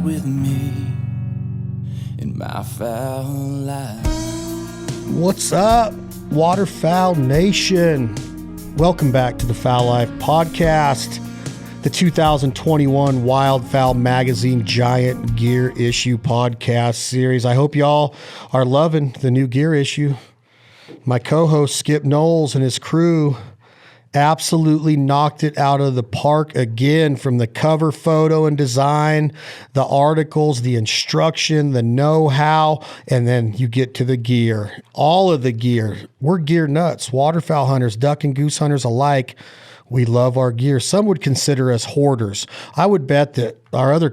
ride with me in my foul life. What's up, Waterfowl Nation? Welcome back to the Fowl Life Podcast, the 2021 Wildfowl Magazine Giant Gear Issue Podcast Series. I hope y'all are loving the new gear issue. My co-host Skip Knowles and his crew absolutely knocked it out of the park again, from the cover photo and design, the articles, the instruction, the know-how, and then you get to the gear. All of the gear. We're gear nuts. Waterfowl hunters, duck and goose hunters alike. We love our gear. Some would consider us hoarders. I would bet that our other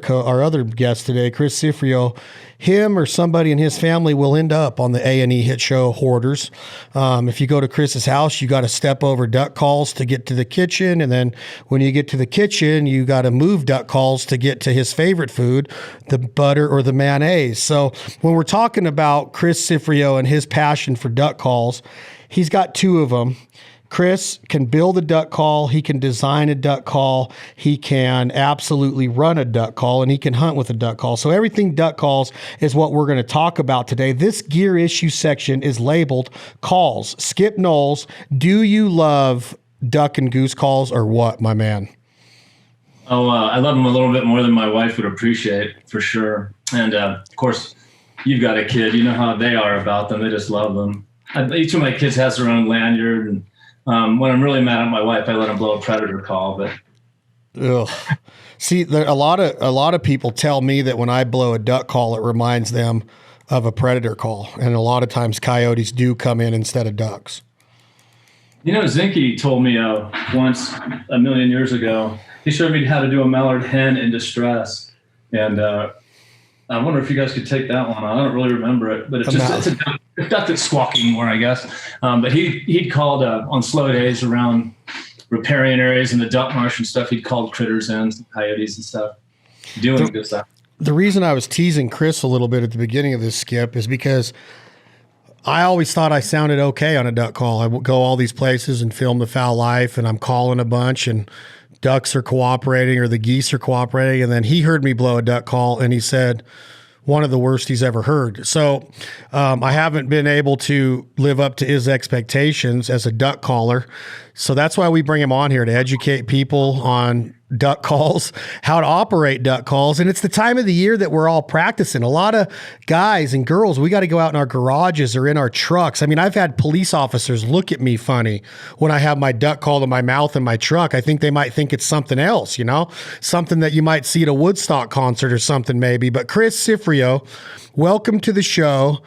guest today, Chris Cifreo, him or somebody in his family will end up on the A&E hit show Hoarders. If you go to Chris's house, you got to step over duck calls to get to the kitchen. And then when you get to the kitchen, you got to move duck calls to get to his favorite food, the butter or the mayonnaise. So when we're talking about Chris Cifreo and his passion for duck calls, he's got two of them. Chris can build a duck call, he can design a duck call, he can absolutely run a duck call, and he can hunt with a duck call. So everything duck calls is what we're going to talk about today. This gear issue section is labeled calls. Skip Knowles, do you love duck and goose calls or what, my man? I love them a little bit more than my wife would appreciate, for sure. And of course, you've got a kid, you know how they are about them. They just love them. Each of my kids has their own lanyard, and when I'm really mad at my wife, I let them blow a predator call. But see, a lot of people tell me that when I blow a duck call, it reminds them of a predator call, and a lot of times coyotes do come in instead of ducks. You know, Zinke told me once a million years ago. He showed me how to do a mallard hen in distress, and I wonder if you guys could take that one. I don't really remember it, but it's a duck that's squawking more, I guess. But he'd called on slow days around riparian areas in the duck marsh and stuff. He'd called critters in, coyotes and stuff, doing good stuff. The reason I was teasing Chris a little bit at the beginning of this, Skip, is because I always thought I sounded okay on a duck call. I would go all these places and film the Fowl Life, and I'm calling a bunch, and ducks are cooperating or the geese are cooperating. And then he heard me blow a duck call, and he said, one of the worst he's ever heard. So I haven't been able to live up to his expectations as a duck caller. So that's why we bring him on here, to educate people on duck calls, how to operate duck calls. And it's the time of the year that we're all practicing. A lot of guys and girls, we got to go out in our garages or in our trucks. I mean, I've had police officers look at me funny when I have my duck call to my mouth in my truck. I think they might think it's something else, something that you might see at a Woodstock concert or something maybe. But Chris Cifreo, welcome to the show.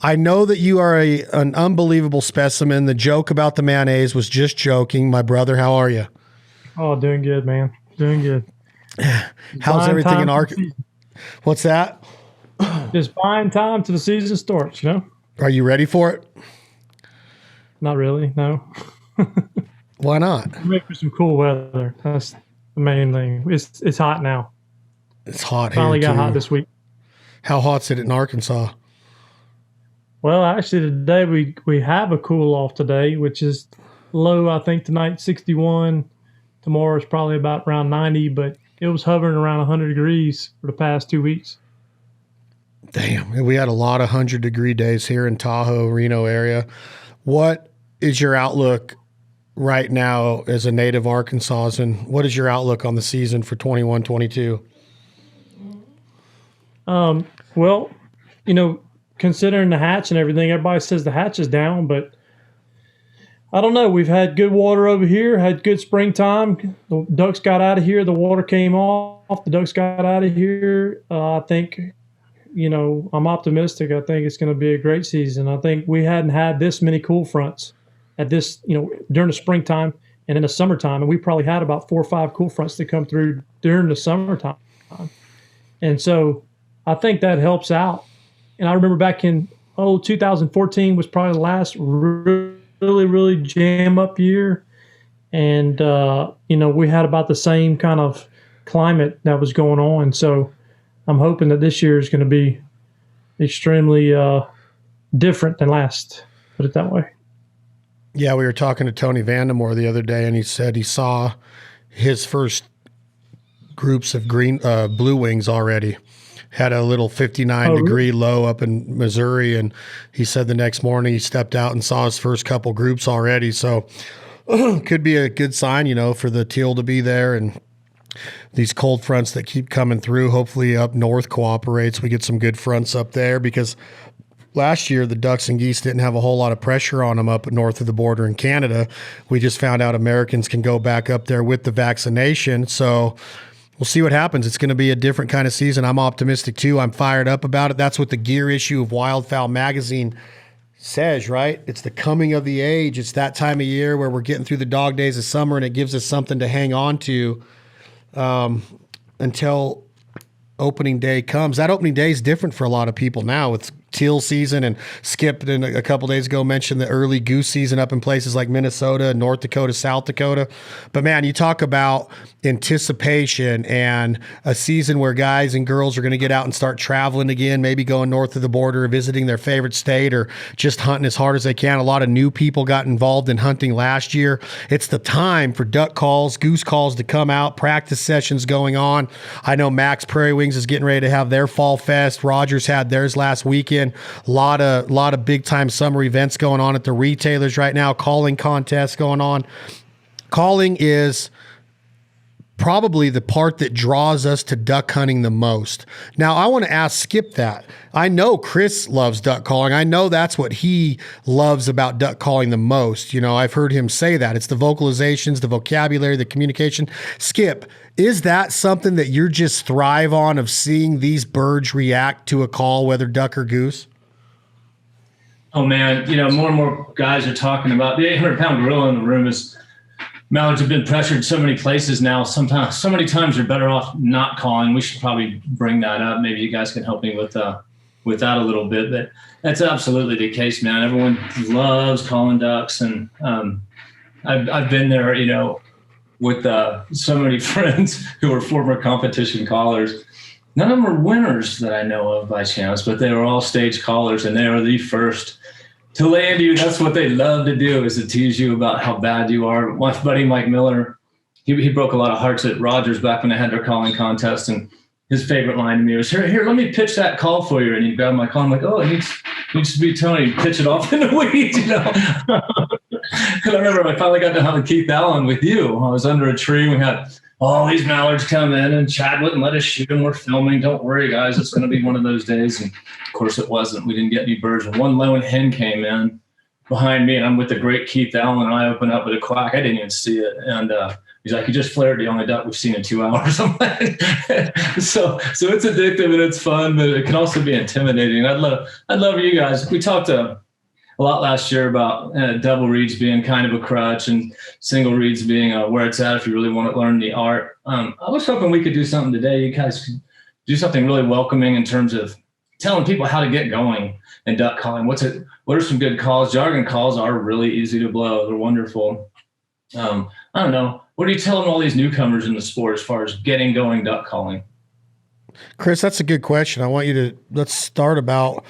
I know that you are an unbelievable specimen. The joke about the mayonnaise was just joking. My brother, how are you? Oh, doing good, man. Doing good. How's everything in Arkansas? What's that? Just buying time till the season starts, Are you ready for it? Not really, no. Why not? Make for some cool weather. That's the main thing. It's hot now. It's hot Finally here, got too. hot this week. How hot's it in Arkansas? Well, actually, today we have a cool off today, which is low, I think, tonight, 61. Tomorrow is probably about around 90, but it was hovering around 100 degrees for the past 2 weeks. Damn, we had a lot of 100-degree days here in Tahoe, Reno area. What is your outlook right now as a native Arkansasan? What is your outlook on the season for 21-22? Well, considering the hatch and everything, everybody says the hatch is down, but I don't know. We've had good water over here, had good springtime. The ducks got out of here. The water came off. The ducks got out of here. I think, I'm optimistic. I think it's going to be a great season. I think we hadn't had this many cool fronts at this, during the springtime and in the summertime. And we probably had about 4 or 5 cool fronts that come through during the summertime. And so I think that helps out. And I remember back in 2014 was probably the last really jam up year, and we had about the same kind of climate that was going on. So I'm hoping that this year is going to be extremely different than last, put it that way. Yeah, we were talking to Tony Vandemore the other day, and he said he saw his first groups of blue wings already. had a little 59-degree low up in Missouri, and he said the next morning he stepped out and saw his first couple groups already. So could be a good sign, for the teal to be there, and these cold fronts that keep coming through. Hopefully up north cooperates. We get some good fronts up there, because last year the ducks and geese didn't have a whole lot of pressure on them up north of the border in Canada. We just found out Americans can go back up there with the vaccination. So we'll see what happens. It's going to be a different kind of season. I'm optimistic too. I'm fired up about it. That's what the gear issue of Wildfowl magazine says, right? It's the coming of the age. It's that time of year where we're getting through the dog days of summer, and it gives us something to hang on to until opening day comes. That opening day is different for a lot of people now with teal season, and Skip a couple days ago mentioned the early goose season up in places like Minnesota, North Dakota, South Dakota. But man, you talk about anticipation and a season where guys and girls are going to get out and start traveling again, maybe going north of the border, visiting their favorite state, or just hunting as hard as they can. A lot of new people got involved in hunting last year. It's the time for duck calls, goose calls to come out, practice sessions going on. I know Max Prairie Wings is getting ready to have their fall fest. Rogers had theirs last weekend. A lot of big time summer events going on at the retailers right now. Calling contests going on. Calling is probably the part that draws us to duck hunting the most. Now, I want to ask Skip that. I know Chris loves duck calling. I know that's what he loves about duck calling the most. I've heard him say that. It's the vocalizations, the vocabulary, the communication. Skip, is that something that you're just thrive on, of seeing these birds react to a call, whether duck or goose? Oh man, more and more guys are talking about the 800-pound gorilla in the room. Is mallards have been pressured so many places now. Sometimes, so many times, you're better off not calling. We should probably bring that up. Maybe you guys can help me with that a little bit. But that's absolutely the case, man. Everyone loves calling ducks, and I've been there, with so many friends who are former competition callers. None of them are winners that I know of by chance, but they were all stage callers, and they are the first to land you. That's what they love to do, is to tease you about how bad you are. My buddy Mike Miller, he broke a lot of hearts at Rogers back when they had their calling contest, and his favorite line to me was, here, let me pitch that call for you. And he'd grab my call. I'm like, oh, it needs to be Tony. He'd pitch it off in the weeds, And I remember I finally got to hunt with Keith Allen with you. I was under a tree. We had all these mallards come in, and Chad wouldn't let us shoot them. We're filming. Don't worry, guys. It's going to be one of those days. And of course it wasn't. We didn't get any birds. And one lone hen came in behind me, and I'm with the great Keith Allen, and I open up with a quack. I didn't even see it. And he's like, you just flared the only duck we've seen in 2 hours. I'm like, so it's addictive and it's fun, but it can also be intimidating. I'd love you guys. We talked a lot last year about double reeds being kind of a crutch, and single reeds being where it's at if you really want to learn the art. I was hoping we could do something today. You guys could do something really welcoming in terms of telling people how to get going in duck calling. What are some good calls? Jargon calls are really easy to blow. They're wonderful. I don't know. What are you telling all these newcomers in the sport as far as getting going duck calling? Chris, that's a good question. Let's start about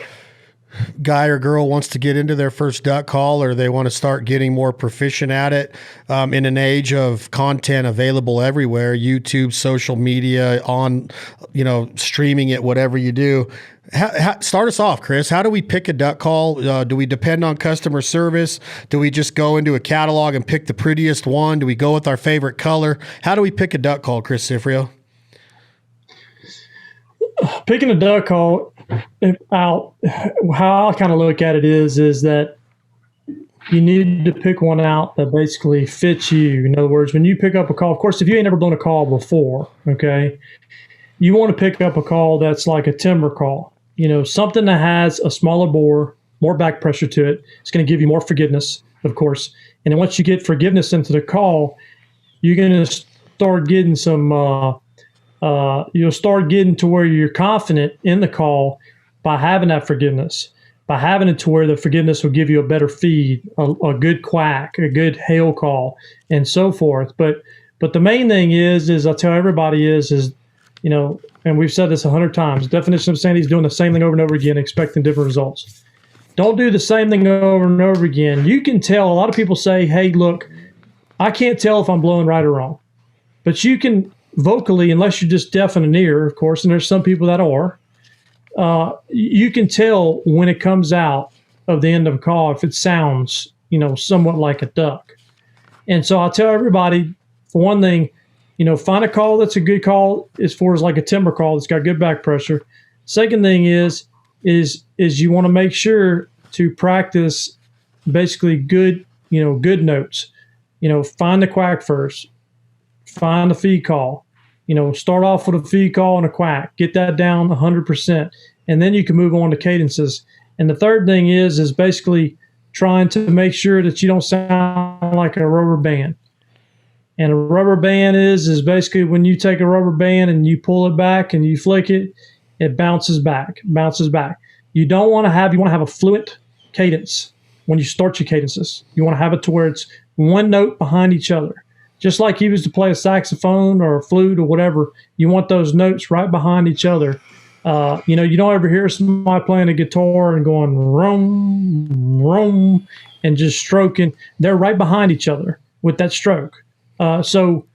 guy or girl wants to get into their first duck call, or they want to start getting more proficient at it, in an age of content available everywhere, YouTube, social media, on, streaming it, whatever you do. Start us off, Chris. How do we pick a duck call? Do we depend on customer service? Do we just go into a catalog and pick the prettiest one? Do we go with our favorite color? How do we pick a duck call, Chris Cifreo? Picking a duck call out, how I kind of look at it is that you need to pick one out that basically fits you. In other words, when you pick up a call, of course, if you ain't never blown a call before, okay, you want to pick up a call that's like a timber call. Something that has a smaller bore, more back pressure to it. It's going to give you more forgiveness, of course. And then once you get forgiveness into the call, you're going to start getting some, you'll start getting to where you're confident in the call by having that forgiveness, by having it to where the forgiveness will give you a better feed, a good quack, a good hail call, and so forth. But the main thing is I tell everybody is and we've said this 100 times, the definition of insanity is doing the same thing over and over again, expecting different results. Don't do the same thing over and over again. You can tell. A lot of people say, hey, look, I can't tell if I'm blowing right or wrong. But you can vocally, unless you're just deaf in an ear, of course, and there's some people that are, you can tell when it comes out of the end of a call if it sounds, somewhat like a duck. And so I tell everybody, for one thing, find a call that's a good call as far as like a timber call that's got good back pressure. Second thing is you want to make sure to practice basically good notes. Find the quack first. Find the feed call. Start off with a feed call and a quack. Get that down 100%, and then you can move on to cadences. And the third thing is basically trying to make sure that you don't sound like a rubber band. And a rubber band is basically when you take a rubber band and you pull it back and you flick it, it bounces back. You want to have a fluent cadence when you start your cadences. You want to have it to where it's one note behind each other. Just like you was to play a saxophone or a flute or whatever, you want those notes right behind each other. You don't ever hear somebody playing a guitar and going rum, rum, and just stroking. They're right behind each other with that stroke. So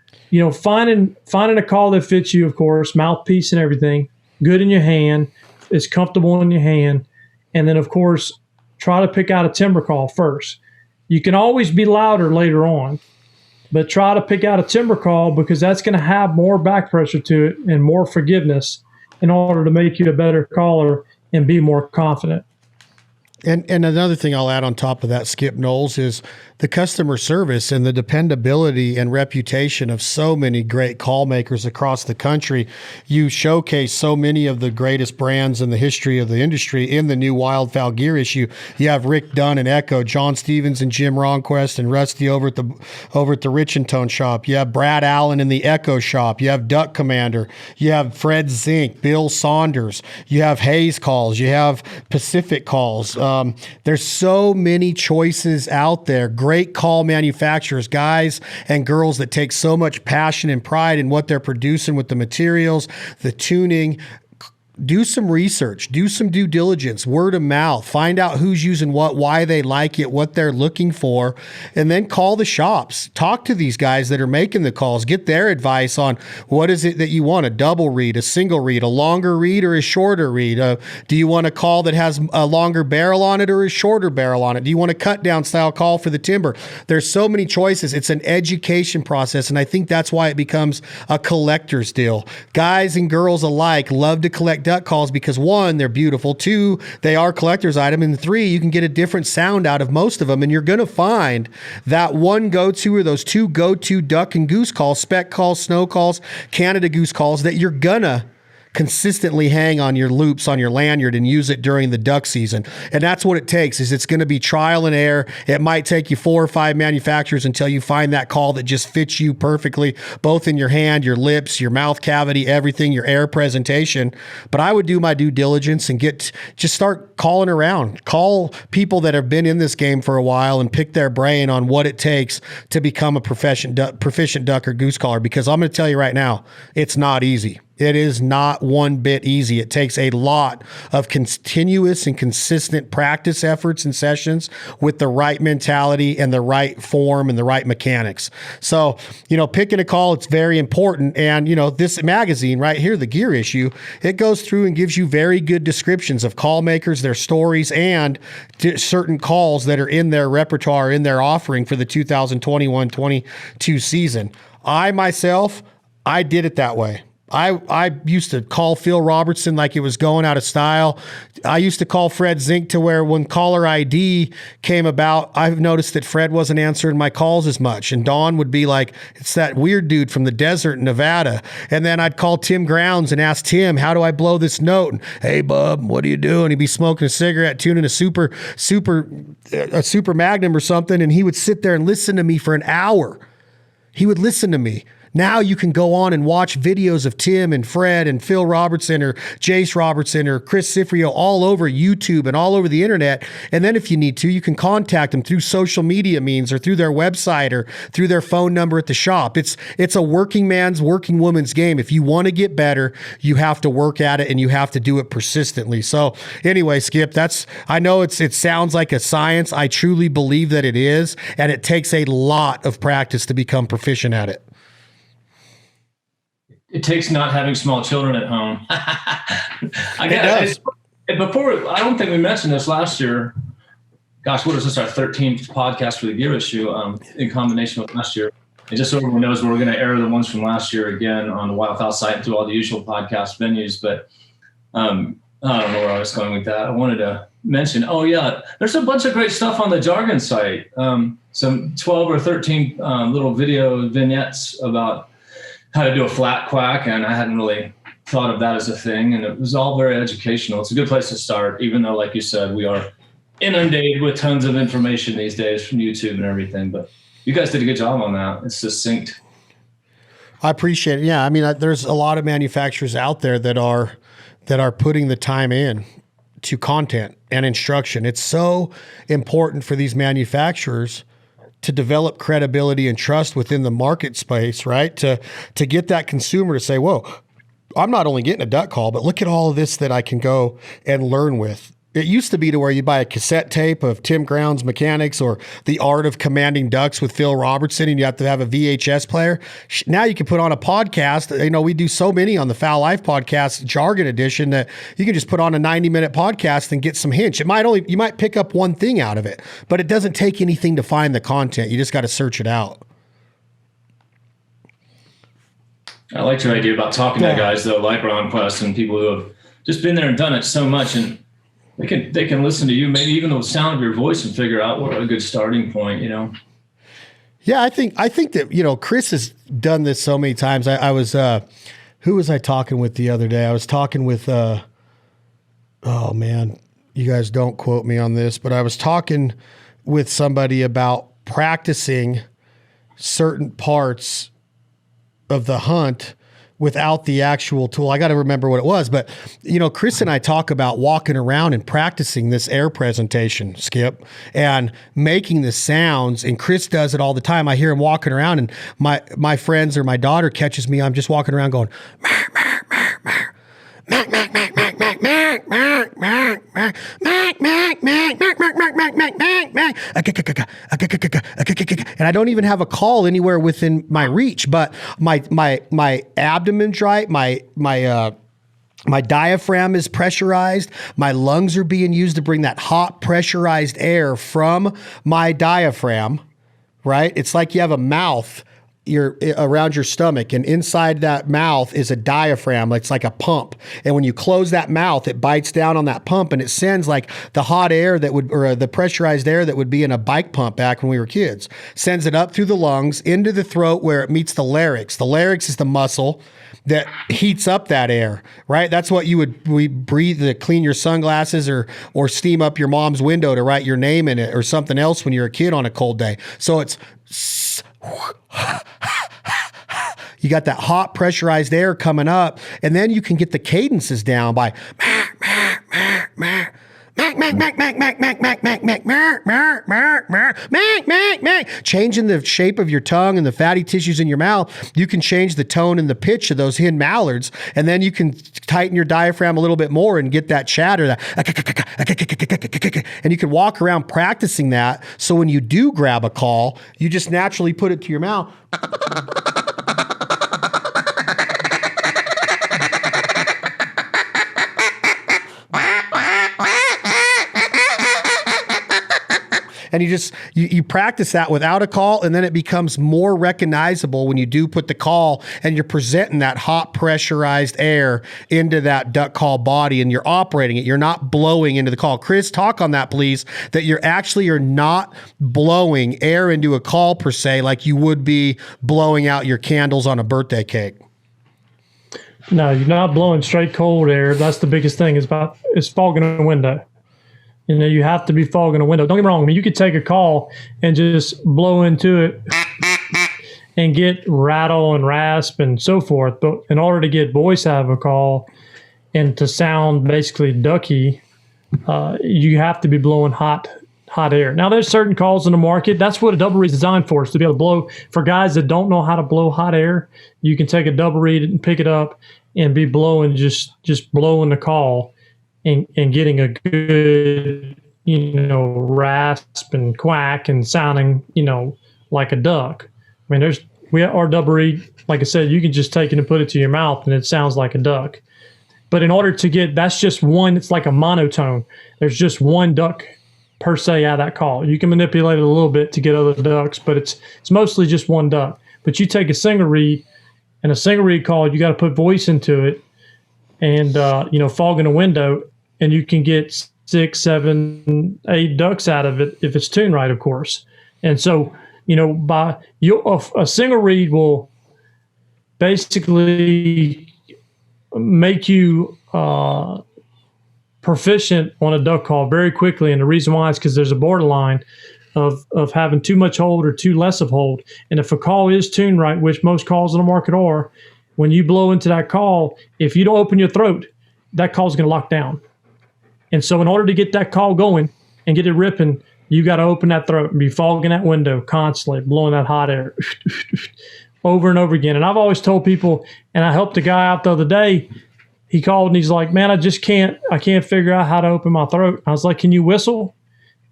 finding a call that fits you, of course, mouthpiece and everything, good in your hand, is comfortable in your hand, and then of course try to pick out a timber call first. You can always be louder later on, but try to pick out a timber call because that's going to have more back pressure to it and more forgiveness in order to make you a better caller and be more confident. And another thing I'll add on top of that, Skip Knowles, is the customer service and the dependability and reputation of so many great call makers across the country. You showcase so many of the greatest brands in the history of the industry in the new Wildfowl gear issue. You have Rick Dunn and Echo, John Stevens and Jim Ronquest and Rusty over at the Rich and Tone shop. You have Brad Allen in the Echo shop. You have Duck Commander. You have Fred Zink, Bill Saunders. You have Hayes calls. You have Pacific calls. There's so many choices out there. Great call manufacturers, guys and girls that take so much passion and pride in what they're producing with the materials, the tuning. Do some research, do some due diligence, word of mouth, find out who's using what, why they like it, what they're looking for, and then call the shops. Talk to these guys that are making the calls. Get their advice on what is it that you want, a double reed, a single reed, a longer reed or a shorter reed. Do you want a call that has a longer barrel on it or a shorter barrel on it? Do you want a cut down style call for the timber? There's so many choices. It's an education process, and I think that's why it becomes a collector's deal. Guys and girls alike love to collect duck calls because, one, they're beautiful, two, they are collector's item, and three, you can get a different sound out of most of them, and you're going to find that one go-to or those two go-to duck and goose calls, spec calls, snow calls, Canada goose calls, that you're gonna consistently hang on your loops on your lanyard and use it during the duck season. And that's what it takes. Is it's going to be trial and error. It might take you 4 or 5 manufacturers until you find that call that just fits you perfectly, both in your hand, your lips, your mouth cavity, everything, your air presentation. But I would do my due diligence and just start calling around. Call people that have been in this game for a while and pick their brain on what it takes to become a proficient duck or goose caller, because I'm going to tell you right now, it's not easy. It is not one bit easy. It takes a lot of continuous and consistent practice efforts and sessions with the right mentality and the right form and the right mechanics. So, picking a call, it's very important. And, this magazine right here, the gear issue, it goes through and gives you very good descriptions of call makers, their stories, and certain calls that are in their repertoire, in their offering for the 2021-22 season. I did it that way. I used to call Phil Robertson like it was going out of style. I used to call Fred Zink to where when caller ID came about, I've noticed that Fred wasn't answering my calls as much. And Don would be like, it's that weird dude from the desert in Nevada. And then I'd call Tim Grounds and ask Tim, how do I blow this note? And, hey, bub, what are you doing? He'd be smoking a cigarette, tuning a super Magnum or something. And he would sit there and listen to me for an hour. He would listen to me. Now you can go on and watch videos of Tim and Fred and Phil Robertson or Jace Robertson or Chris Cifreo all over YouTube and all over the internet. And then if you need to, you can contact them through social media means or through their website or through their phone number at the shop. It's a working man's, working woman's game. If you want to get better, you have to work at it and you have to do it persistently. So anyway, Skip, I know it sounds like a science. I truly believe that it is, and it takes a lot of practice to become proficient at it. It takes not having small children at home. Before, I don't think we mentioned this last year. Gosh, what is this, our 13th podcast for the gear issue in combination with last year? And just so everyone knows, we're going to air the ones from last year again on the Wildfowl site and through all the usual podcast venues. But I don't know where I was going with that. I wanted to mention, there's a bunch of great stuff on the Jargon site. Some 12 or 13 little video vignettes about how to do a flat quack, and I hadn't really thought of that as a thing, and it was all very educational. It's a good place to start, even though, like you said, we are inundated with tons of information these days from YouTube and everything. But you guys did a good job on that. It's succinct. I appreciate it. Yeah, I mean, there's a lot of manufacturers out there that are putting the time in to content and instruction. It's so important for these manufacturers to develop credibility and trust within the market space, right? To get that consumer to say, whoa, I'm not only getting a duck call, but look at all of this that I can go and learn with. It used to be to where you buy a cassette tape of Tim Ground's Mechanics or The Art of Commanding Ducks with Phil Robertson, and you have to have a VHS player. Now you can put on a podcast. You know, we do so many on the Fowl Life podcast, Jargon edition, that you can just put on a 90-minute podcast and get some hints. You might pick up one thing out of it, but it doesn't take anything to find the content. You just got to search it out. I liked your idea about talking to guys, though, like Ron Quest and people who have just been there and done it so much, and they can listen to you, maybe even the sound of your voice, and figure out what a good starting point, you know? Yeah, I think that, you know, Chris has done this so many times. I was, who was I talking with the other day? I was talking with, oh man, you guys don't quote me on this, but I was talking with somebody about practicing certain parts of the hunt without the actual tool. I got to remember what it was, but you know, Chris and I talk about walking around and practicing this air presentation, Skip, and making the sounds. And Chris does it all the time. I hear him walking around, and my friends or my daughter catches me. I'm just walking around going, and I don't even have a call anywhere within my reach, but my abdomen's right, my diaphragm is pressurized. My lungs are being used to bring that hot pressurized air from my diaphragm, right? It's like you have a mouth around your stomach, and inside that mouth is a diaphragm. It's like a pump. And when you close that mouth, it bites down on that pump, and it sends like the hot air or the pressurized air that would be in a bike pump back when we were kids, sends it up through the lungs into the throat where it meets the larynx. The larynx is the muscle that heats up that air, right? That's what we breathe to clean your sunglasses or steam up your mom's window to write your name in it or something else when you're a kid on a cold day. So it's you got that hot pressurized air coming up, and then you can get the cadences down by changing the shape of your tongue and the fatty tissues in your mouth. You can change the tone and the pitch of those hen mallards, and then you can tighten your diaphragm a little bit more and get that chatter, and you can walk around practicing that. So when you do grab a call, you just naturally put it to your mouth. And you practice that without a call, and then it becomes more recognizable when you do put the call and you're presenting that hot pressurized air into that duck call body and you're operating it. You're not blowing into the call. Chris, talk on that, please, that you're not blowing air into a call per se, like you would be blowing out your candles on a birthday cake. No, you're not blowing straight cold air. That's the biggest thing is fogging a window. You know, you have to be fogging a window. Don't get me wrong. I mean, you could take a call and just blow into it and get rattle and rasp and so forth. But in order to get voice out of a call and to sound basically ducky, you have to be blowing hot air. Now, there's certain calls in the market. That's what a double reed is designed for, is to be able to blow. For guys that don't know how to blow hot air, you can take a double reed and pick it up and be blowing, just blowing the call. And getting a good, rasp and quack and sounding, like a duck. I mean, our double reed, like I said, you can just take it and put it to your mouth and it sounds like a duck. But in order to get, that's just one, it's like a monotone. There's just one duck per se out of that call. You can manipulate it a little bit to get other ducks, but it's mostly just one duck. But you take a single reed, and a single reed call, you got to put voice into it and, fog in a window, and you can get 6, 7, 8 ducks out of it if it's tuned right, of course. And so, a single reed will basically make you proficient on a duck call very quickly. And the reason why is because there's a borderline of having too much hold or too less of hold. And if a call is tuned right, which most calls in the market are, when you blow into that call, if you don't open your throat, that call is going to lock down. And so in order to get that call going and get it ripping, you got to open that throat and be fogging that window constantly, blowing that hot air over and over again. And I've always told people, and I helped a guy out the other day. He called and he's like, man, I can't figure out how to open my throat. I was like, can you whistle?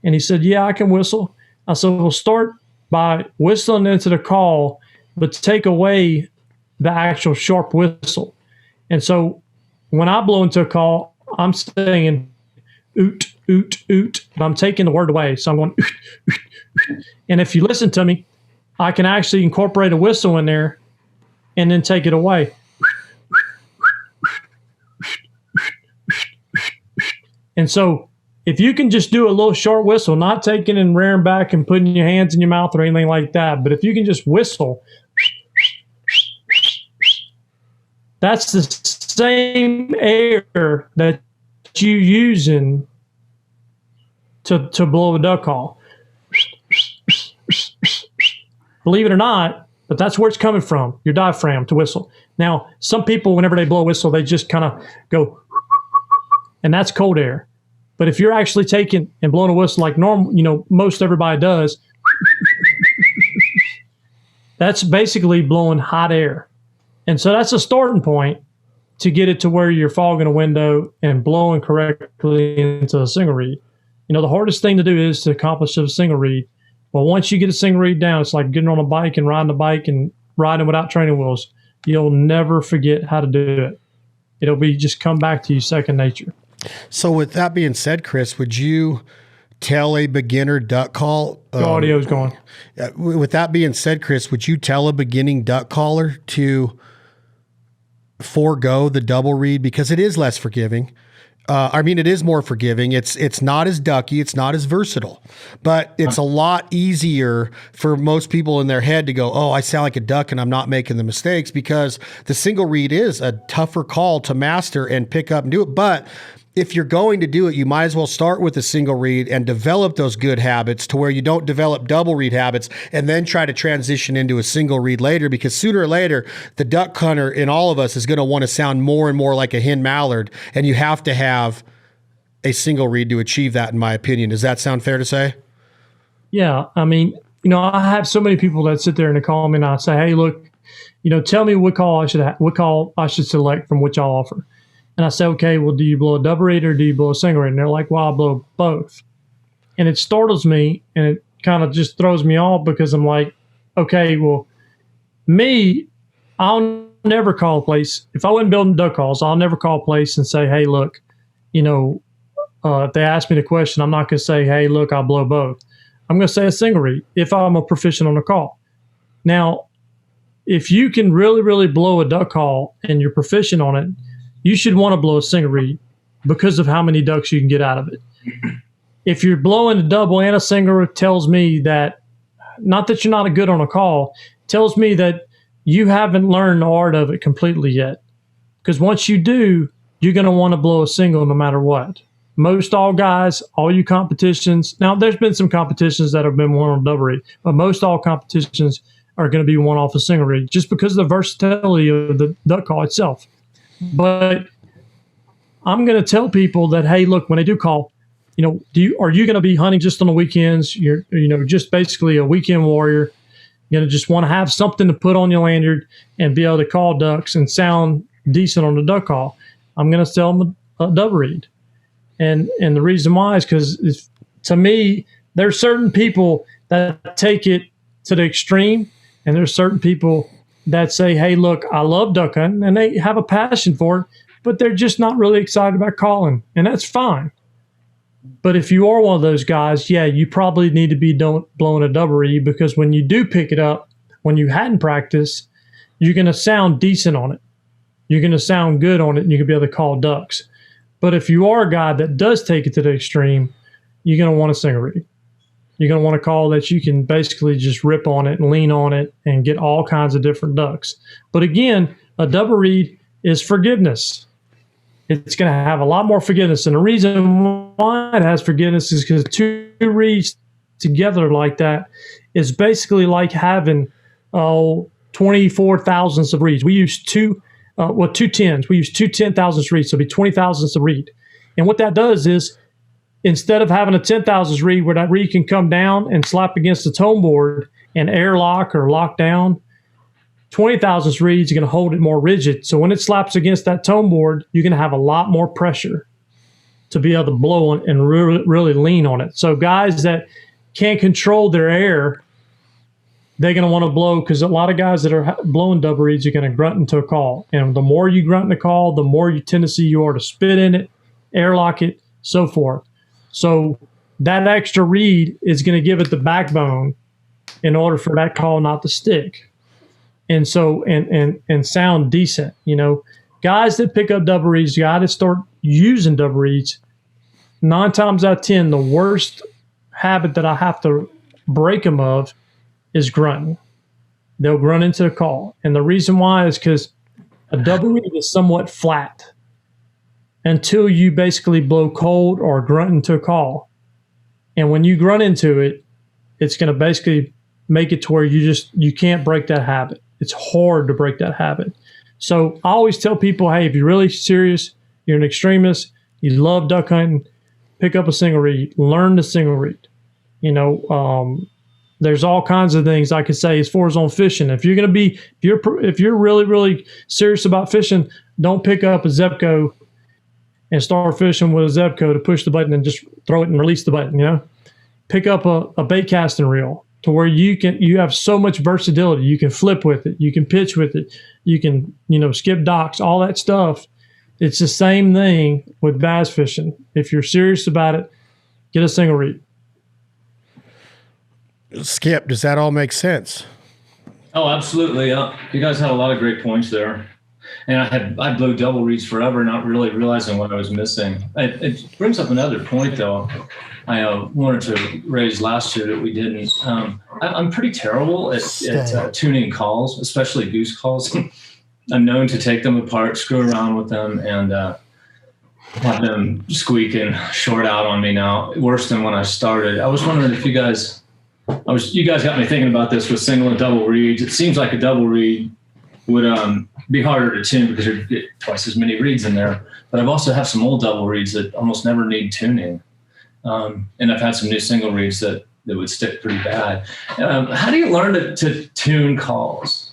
And he said, yeah, I can whistle. I said, we'll start by whistling into the call, but take away the actual sharp whistle. And so when I blow into a call, I'm saying oot, oot, oot, but I'm taking the word away. So I'm going oot, oot, oot. And if you listen to me, I can actually incorporate a whistle in there and then take it away. And so if you can just do a little short whistle, not taking and rearing back and putting your hands in your mouth or anything like that, but if you can just whistle, that's the same air that you're using to blow a duck call. Believe it or not, but that's where it's coming from, your diaphragm to whistle. Now, some people, whenever they blow a whistle, they just kind of go, and that's cold air. But if you're actually taking and blowing a whistle like normal, most everybody does, that's basically blowing hot air. And so that's a starting point to get it to where you're fogging a window and blowing correctly into a single reed. The hardest thing to do is to accomplish a single reed. Well, once you get a single reed down, it's like getting on a bike and riding a bike and riding without training wheels. You'll never forget how to do it. It'll be just come back to you second nature. So with that being said, Chris, would you tell a beginner duck call? The audio's going. With that being said, Chris, would you tell a beginning duck caller to forego the double reed because it is less forgiving? It is more forgiving. It's not as ducky. It's not as versatile, but it's a lot easier for most people in their head to go, oh, I sound like a duck and I'm not making the mistakes, because the single reed is a tougher call to master and pick up and do it. But if you're going to do it, you might as well start with a single reed and develop those good habits to where you don't develop double reed habits and then try to transition into a single reed later, because sooner or later, the duck hunter in all of us is going to want to sound more and more like a hen mallard, and you have to have a single reed to achieve that, in my opinion. Does that sound fair to say? Yeah. I have so many people that sit there and they call me and I say, hey, look, tell me what call I should select from what y'all offer. And I say, okay, well, do you blow a double reed or do you blow a single reed? And they're like, well, I blow both. And it startles me and it kind of just throws me off, because I'm like, okay, well, I'll never call a place. If I wasn't building duck calls, I'll never call a place and say, hey, look, if they ask me the question, I'm not going to say, hey, look, I'll blow both. I'm going to say a single reed if I'm a proficient on the call. Now, if you can really, really blow a duck call and you're proficient on it, you should want to blow a single reed because of how many ducks you can get out of it. If you're blowing a double and a single, it tells me that, not that you're not good on a call, tells me that you haven't learned the art of it completely yet. Because once you do, you're going to want to blow a single no matter what. Most all guys, all you competitions, now there's been some competitions that have been won on double reed, but most all competitions are going to be won off a single reed just because of the versatility of the duck call itself. But I'm going to tell people that, hey, look, when they do call, are you going to be hunting just on the weekends? You're, just basically a weekend warrior. You're going to just want to have something to put on your lanyard and be able to call ducks and sound decent on the duck call. I'm going to tell them a double reed. And the reason why is because, to me, there's certain people that take it to the extreme, and there's certain people that say, hey, look, I love duck hunting, and they have a passion for it, but they're just not really excited about calling, and that's fine. But if you are one of those guys, yeah, you probably need to be blowing a double reed, because when you do pick it up, when you hadn't practiced, you're going to sound decent on it. You're going to sound good on it, and you can be able to call ducks. But if you are a guy that does take it to the extreme, you're going to want a single reed. You're going to want to call that you can basically just rip on it and lean on it and get all kinds of different ducks. But again, a double reed is forgiveness. It's going to have a lot more forgiveness. And the reason why it has forgiveness is because two reeds together like that is basically like having 24 thousandths of reeds. We use two tens. We use 2 10,000ths reeds, so it'll be 20 thousandths of reed. And what that does is, instead of having a 10,000ths reed where that reed can come down and slap against the tone board and airlock or lock down, 20,000ths reeds are going to hold it more rigid. So when it slaps against that tone board, you're going to have a lot more pressure to be able to blow on and really lean on it. So guys that can't control their air, they're going to want to blow, because a lot of guys that are blowing double reeds are going to grunt into a call. And the more you grunt in a call, the more tendency you are to spit in it, airlock it, so forth. So that extra reed is going to give it the backbone in order for that call not to stick. And so, and sound decent. Guys that pick up double reeds, guys that start using double reeds, 9 times out of 10, the worst habit that I have to break them of is grunting. They'll grunt into the call. And the reason why is because a double reed is somewhat flat until you basically blow cold or grunt into a call. And when you grunt into it, it's going to basically make it to where you can't break that habit. It's hard to break that habit. So I always tell people, hey, if you're really serious, you're an extremist, you love duck hunting, pick up a single reed, learn the single reed. There's all kinds of things I could say as far as on fishing. If you're really, really serious about fishing, don't pick up a Zebco and start fishing with a Zebco to push the button and just throw it and release the button. Pick up a bait casting reel to where you have so much versatility. You can flip with it, you can pitch with it, you can skip docks, all that stuff. It's the same thing with bass fishing. If you're serious about it, get a single reed. Skip, does that all make sense? Oh, absolutely. You guys had a lot of great points there. And I blew double reeds forever, not really realizing what I was missing. It brings up another point, though. I wanted to raise last year that we didn't. I'm pretty terrible at tuning calls, especially goose calls. I'm known to take them apart, screw around with them, and have them squeak and short out on me now, worse than when I started. I was wondering if you guys got me thinking about this with single and double reeds. It seems like a double reed would be harder to tune because you get twice as many reeds in there. But I've also have some old double reeds that almost never need tuning. And I've had some new single reeds that would stick pretty bad. How do you learn to tune calls?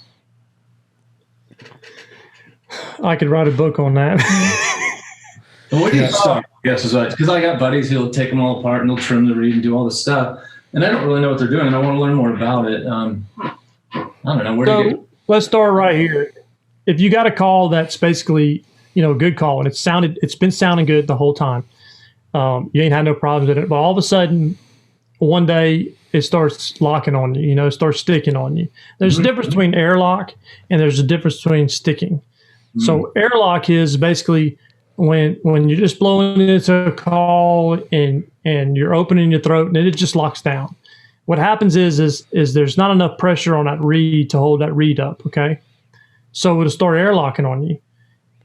I could write a book on that. Where do you start? Yes, is right. Because I got buddies who'll take them all apart and they'll trim the reed and do all this stuff. And I don't really know what they're doing. And I want to learn more about it. I don't know. Where do you get? Let's start right here. If you got a call that's basically, a good call and it's been sounding good the whole time. You ain't had no problems with it, but all of a sudden, one day it starts locking on you. It starts sticking on you. There's a difference between airlock and there's a difference between sticking. So airlock is basically when you're just blowing into a call and you're opening your throat and it just locks down. What happens is there's not enough pressure on that reed to hold that reed up. Okay, so it'll start airlocking on you,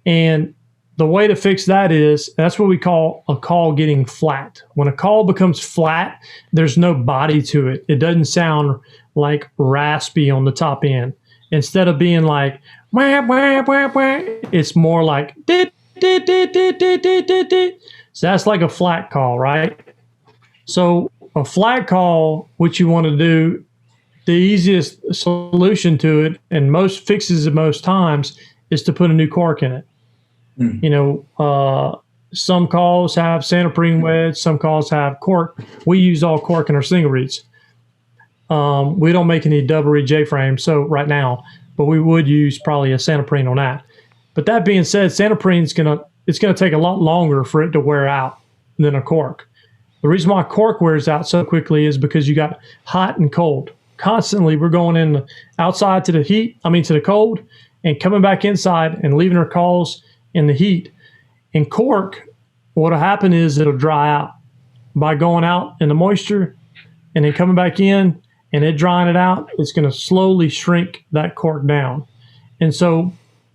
and the way to fix that is, that's what we call a call getting flat. When a call becomes flat, there's no body to it. It doesn't sound like raspy on the top end. Instead of being like, wah, wah, wah, wah, it's more like, dit, dit, dit, dit, dit, dit, dit, dit. So that's like a flat call, right? So a flat call, what you want to do, the easiest solution to it, and most fixes it most times, is to put a new cork in it. Some calls have Santoprene wedge, some calls have cork. We use all cork in our single reeds. We don't make any double reed J-frame right now, but we would use probably a Santoprene on that. But that being said, Santoprene it's gonna take a lot longer for it to wear out than a cork. The reason why cork wears out so quickly is because you got hot and cold. Constantly, we're going in outside to the cold, and coming back inside and leaving our calls in the heat. In cork, what'll happen is it'll dry out by going out in the moisture and then coming back in and it drying it out. It's going to slowly shrink that cork down. And so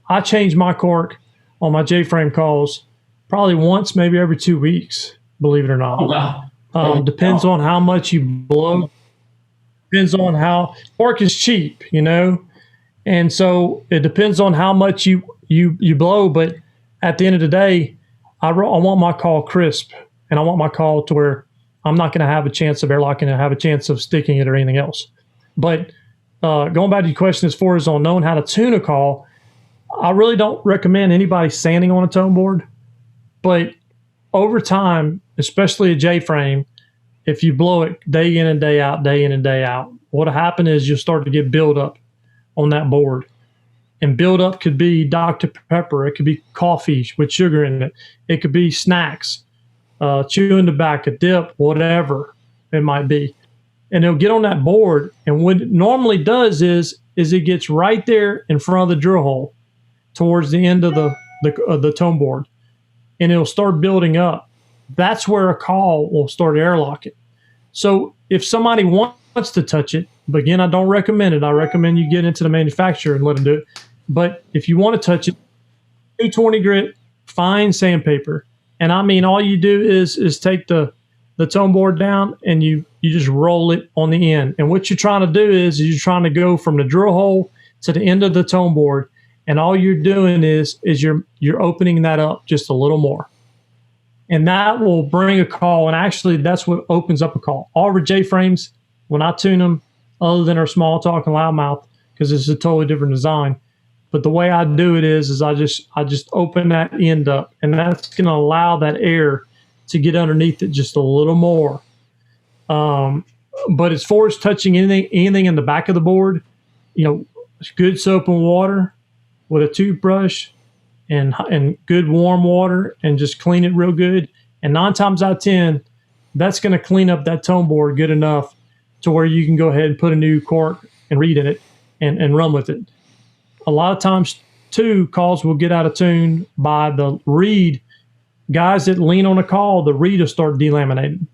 I change my cork on my J-frame calls probably once, maybe every 2 weeks, believe it or not. Oh, wow. Depends on how much you blow. Depends on how cork is cheap, and so it depends on how much you blow. But at the end of the day, I want my call crisp, and I want my call to where I'm not going to have a chance of airlocking and have a chance of sticking it or anything else. But going back to your question as far as on knowing how to tune a call, I really don't recommend anybody sanding on a tone board. But over time, especially a J-frame, if you blow it day in and day out, what'll happen is you'll start to get buildup on that board. And buildup could be Dr. Pepper. It could be coffee with sugar in it. It could be snacks, chewing tobacco, dip, whatever it might be. And it'll get on that board. And what it normally does is it gets right there in front of the drill hole towards the end of the tone board. And it'll start building up. That's where a call will start airlocking. So if somebody wants to touch it, but again, I don't recommend it. I recommend you get into the manufacturer and let them do it. But if you want to touch it, 220 grit, fine sandpaper. And I mean, all you do is take the tone board down and you just roll it on the end. And what you're trying to do is you're trying to go from the drill hole to the end of the tone board. And all you're doing is you're opening that up just a little more. And that will bring a call. And actually, that's what opens up a call. All our J-frames, when I tune them, other than our small talk and loudmouth, because it's a totally different design. But the way I do it is I just open that end up. And that's going to allow that air to get underneath it just a little more. But as far as touching anything in the back of the board, good soap and water with a toothbrush, and good warm water, and just clean it real good. And 9 times out of 10, that's going to clean up that tone board good enough to where you can go ahead and put a new cork and reed in it and run with it. A lot of times, too, calls will get out of tune by the reed. Guys that lean on a call, the reed will start delaminating.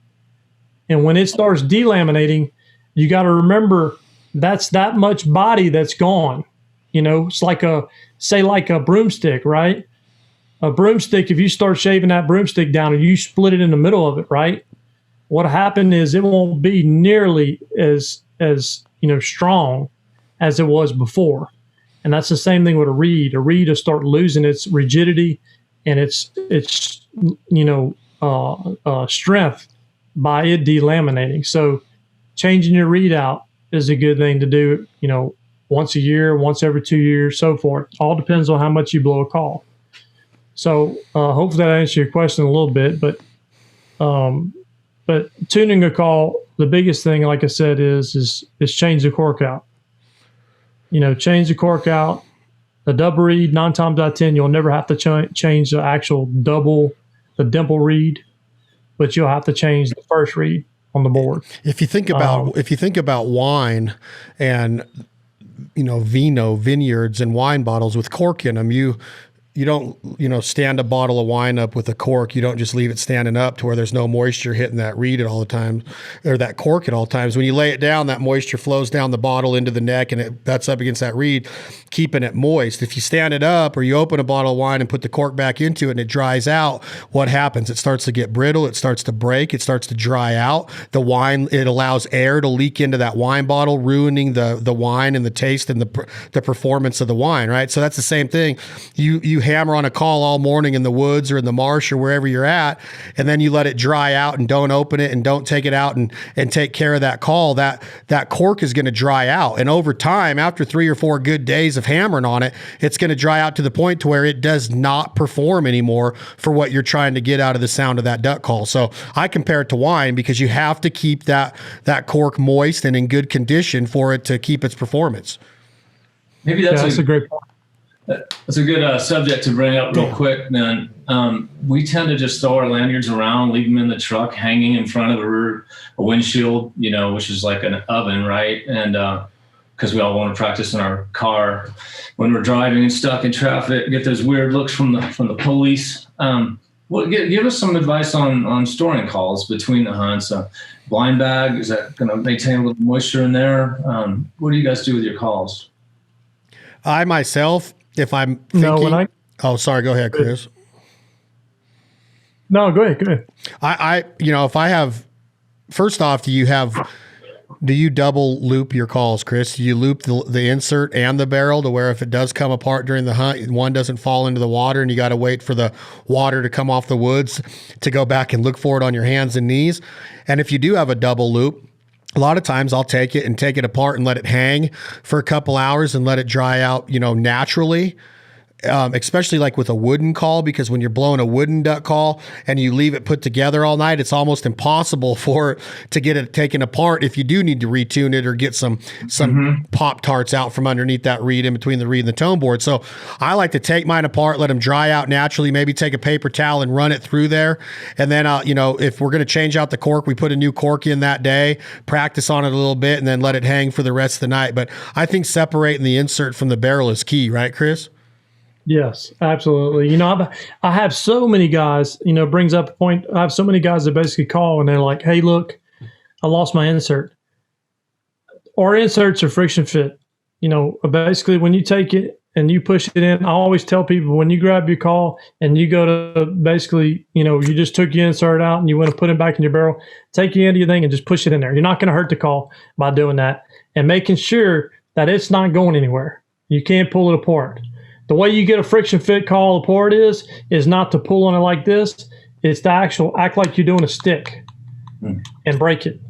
And when it starts delaminating, you got to remember that's that much body that's gone. It's like a broomstick, right? A broomstick, if you start shaving that broomstick down and you split it in the middle of it, right? What happened is it won't be nearly as strong as it was before. And that's the same thing with a reed. A reed will start losing its rigidity and its strength by it delaminating. So changing your reed out is a good thing to do, once a year, once every 2 years, so forth. All depends on how much you blow a call. So hopefully that answers your question a little bit. But tuning a call, the biggest thing, like I said, is change the cork out. Change the cork out. The double reed, 9 times out of 10, you'll never have to change the actual the dimple reed, but you'll have to change the first reed on the board. If you think about wine and vineyards and wine bottles with cork in them, you don't, stand a bottle of wine up with a cork. You don't just leave it standing up to where there's no moisture hitting that reed at all the time, or that cork at all times. When you lay it down, that moisture flows down the bottle into the neck and it butts up against that reed, keeping it moist. If you stand it up or you open a bottle of wine and put the cork back into it and it dries out, what happens? It starts to get brittle. It starts to break. It starts to dry out. The wine, it allows air to leak into that wine bottle, ruining the wine and the taste and the performance of the wine, right? So that's the same thing. You hammer on a call all morning in the woods or in the marsh or wherever you're at, and then you let it dry out and don't open it and don't take it out and take care of that call, that cork is going to dry out. And over time, after 3 or 4 good days of hammering on it, it's going to dry out to the point to where it does not perform anymore for what you're trying to get out of the sound of that duck call. So I compare it to wine because you have to keep that cork moist and in good condition for it to keep its performance. Maybe that's a great point. That's a good subject to bring up real quick, man. We tend to just throw our lanyards around, leave them in the truck, hanging in front of a windshield, which is like an oven, right? And because we all want to practice in our car when we're driving and stuck in traffic, get those weird looks from the police. Give us some advice on storing calls between the hunts. Blind bag, is that going to maintain a little moisture in there? What do you guys do with your calls? I myself, if I'm thinking, sorry, go ahead, Chris. No, go ahead. I if I have, first off, do you double loop your calls, Chris? Do you loop the insert and the barrel to where if it does come apart during the hunt, one doesn't fall into the water and you got to wait for the water to come off the woods to go back and look for it on your hands and knees? And if you do have a double loop, a lot of times I'll take it apart and let it hang for a couple hours and let it dry out, naturally. Especially like with a wooden call, because when you're blowing a wooden duck call and you leave it put together all night, it's almost impossible to get it taken apart if you do need to retune it or get some Pop-Tarts out from underneath that reed, in between the reed and the tone board. So I like to take mine apart, let them dry out naturally, maybe take a paper towel and run it through there. And then, if we're going to change out the cork, we put a new cork in that day, practice on it a little bit, and then let it hang for the rest of the night. But I think separating the insert from the barrel is key, right, Chris? Yes, absolutely. I have so many guys, brings up a point. I have so many guys that basically call and they're like, hey, look, I lost my insert. Our inserts are friction fit. Basically when you take it and you push it in, I always tell people when you grab your call and you go to basically, you just took your insert out and you want to put it back in your barrel, take your end of your thing and just push it in there. You're not going to hurt the call by doing that and making sure that it's not going anywhere. You can't pull it apart. The way you get a friction fit call apart is not to pull on it like this. It's to act like you're doing a stick and break it.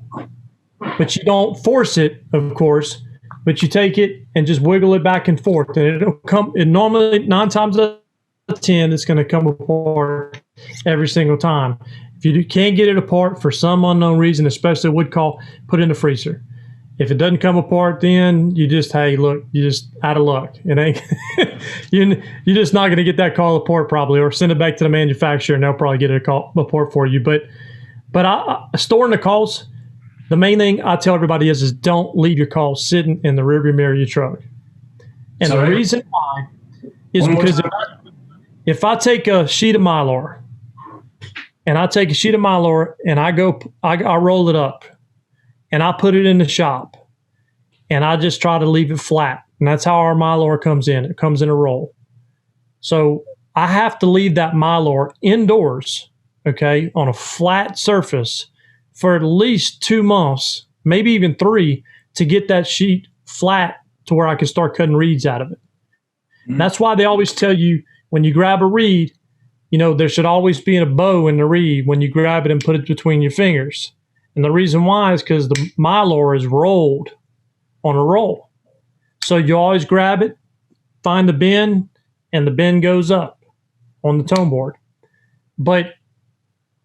But you don't force it, of course, but you take it and just wiggle it back and forth. And normally 9 times out of 10, it's going to come apart every single time. If you can't get it apart for some unknown reason, especially a wood call, put it in the freezer. If it doesn't come apart, then you just, hey, look, you're just out of luck. It ain't, you're just not going to get that call apart probably, or send it back to the manufacturer and they'll probably get it apart for you. But storing the calls, the main thing I tell everybody is don't leave your calls sitting in the rearview mirror of your truck. And the reason why is because if I take a sheet of Mylar and I roll it up, and I put it in the shop, and I just try to leave it flat. And that's how our Mylar comes in. It comes in a roll. So I have to leave that Mylar indoors, okay, on a flat surface for at least 2 months, maybe even 3, to get that sheet flat to where I can start cutting reeds out of it. And that's why they always tell you when you grab a reed, there should always be a bow in the reed when you grab it and put it between your fingers. And the reason why is because the Mylar is rolled on a roll. So you always grab it, find the bend, and the bend goes up on the tone board. But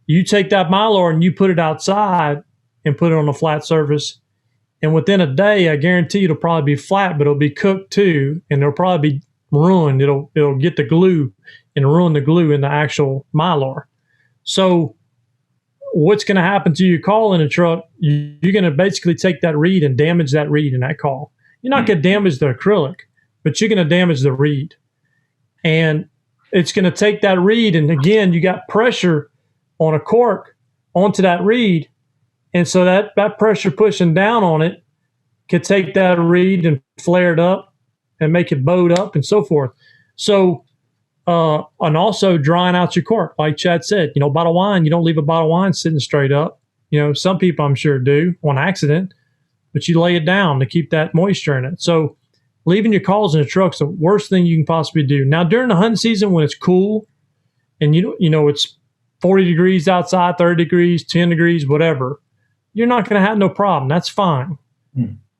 you take that Mylar and you put it outside and put it on a flat surface, and within a day, I guarantee it'll probably be flat, but it'll be cooked too, and it'll probably be ruined. It'll get the glue and ruin the glue in the actual Mylar. So what's going to happen to your call in a truck, you're going to basically take that reed and damage that reed in that call. You're not going to damage the acrylic, but you're going to damage the reed. And it's going to take that reed, and again, you got pressure on a cork onto that reed. And so that pressure pushing down on it could take that reed and flare it up and make it bowed up and so forth. So, and also drying out your cork, like Chad said, bottle of wine, you don't leave a bottle of wine sitting straight up. Some people I'm sure do on accident, but you lay it down to keep that moisture in it. So leaving your calls in the truck's the worst thing you can possibly do. Now, during the hunting season when it's cool and it's 40 degrees outside, 30 degrees, 10 degrees, whatever, you're not going to have no problem. That's fine.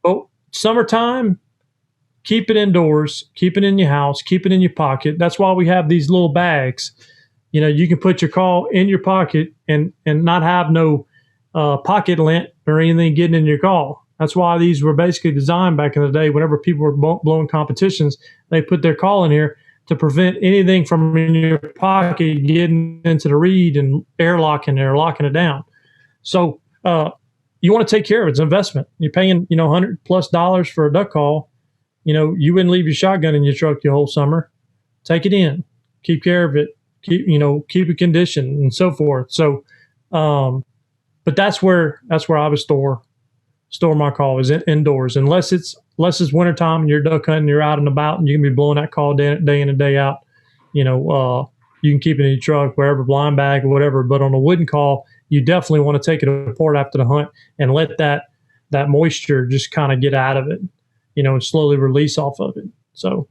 But summertime, keep it indoors, keep it in your house, keep it in your pocket. That's why we have these little bags. You can put your call in your pocket and not have no pocket lint or anything getting in your call. That's why these were basically designed back in the day. Whenever people were blowing competitions, they put their call in here. to prevent anything from in your pocket getting into the reed and airlocking or locking it down. So you want to take care of it. It's an investment. You're paying, $100+ for a duck call. You wouldn't leave your shotgun in your truck the whole summer. Take it in, keep care of it, keep it conditioned and so forth. So, but that's where I would store my call is indoors, unless it's wintertime and you're duck hunting, you're out and about and you can be blowing that call day in and day out. You can keep it in your truck, wherever, blind bag or whatever. But on a wooden call, you definitely want to take it apart after the hunt and let that moisture just kind of get out of it, and slowly release off of it. So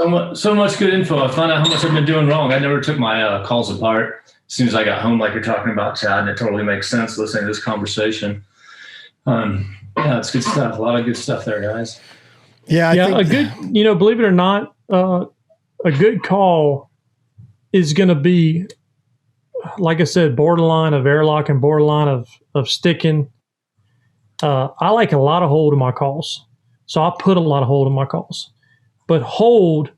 much good info. I found out how much I've been doing wrong. I never took my calls apart. As soon as I got home, like you're talking about, Chad, and it totally makes sense listening to this conversation. It's good stuff. A lot of good stuff there, guys. Yeah, I think a good, believe it or not, a good call is going to be, like I said, borderline of airlock and borderline of sticking. I like a lot of hold in my calls. So I put a lot of hold in my calls. But hold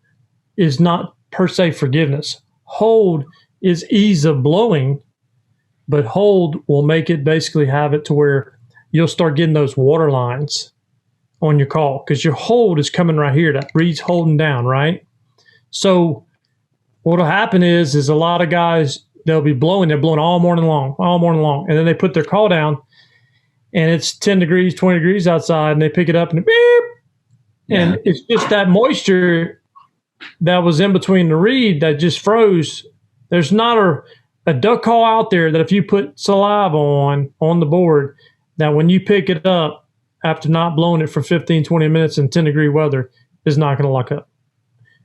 is not per se forgiveness. Hold is ease of blowing, but hold will make it basically have it to where you'll start getting those water lines on your call because your hold is coming right here. That reed's holding down, right? So what'll happen is a lot of guys, they're blowing all morning long, and then they put their call down, and it's 10 degrees, 20 degrees outside, and they pick it up and beep, and it's just that moisture that was in between the reed that just froze. There's not a duck call out there that if you put saliva on the board, that when you pick it up after not blowing it for 15, 20 minutes in 10-degree weather, is not going to lock up.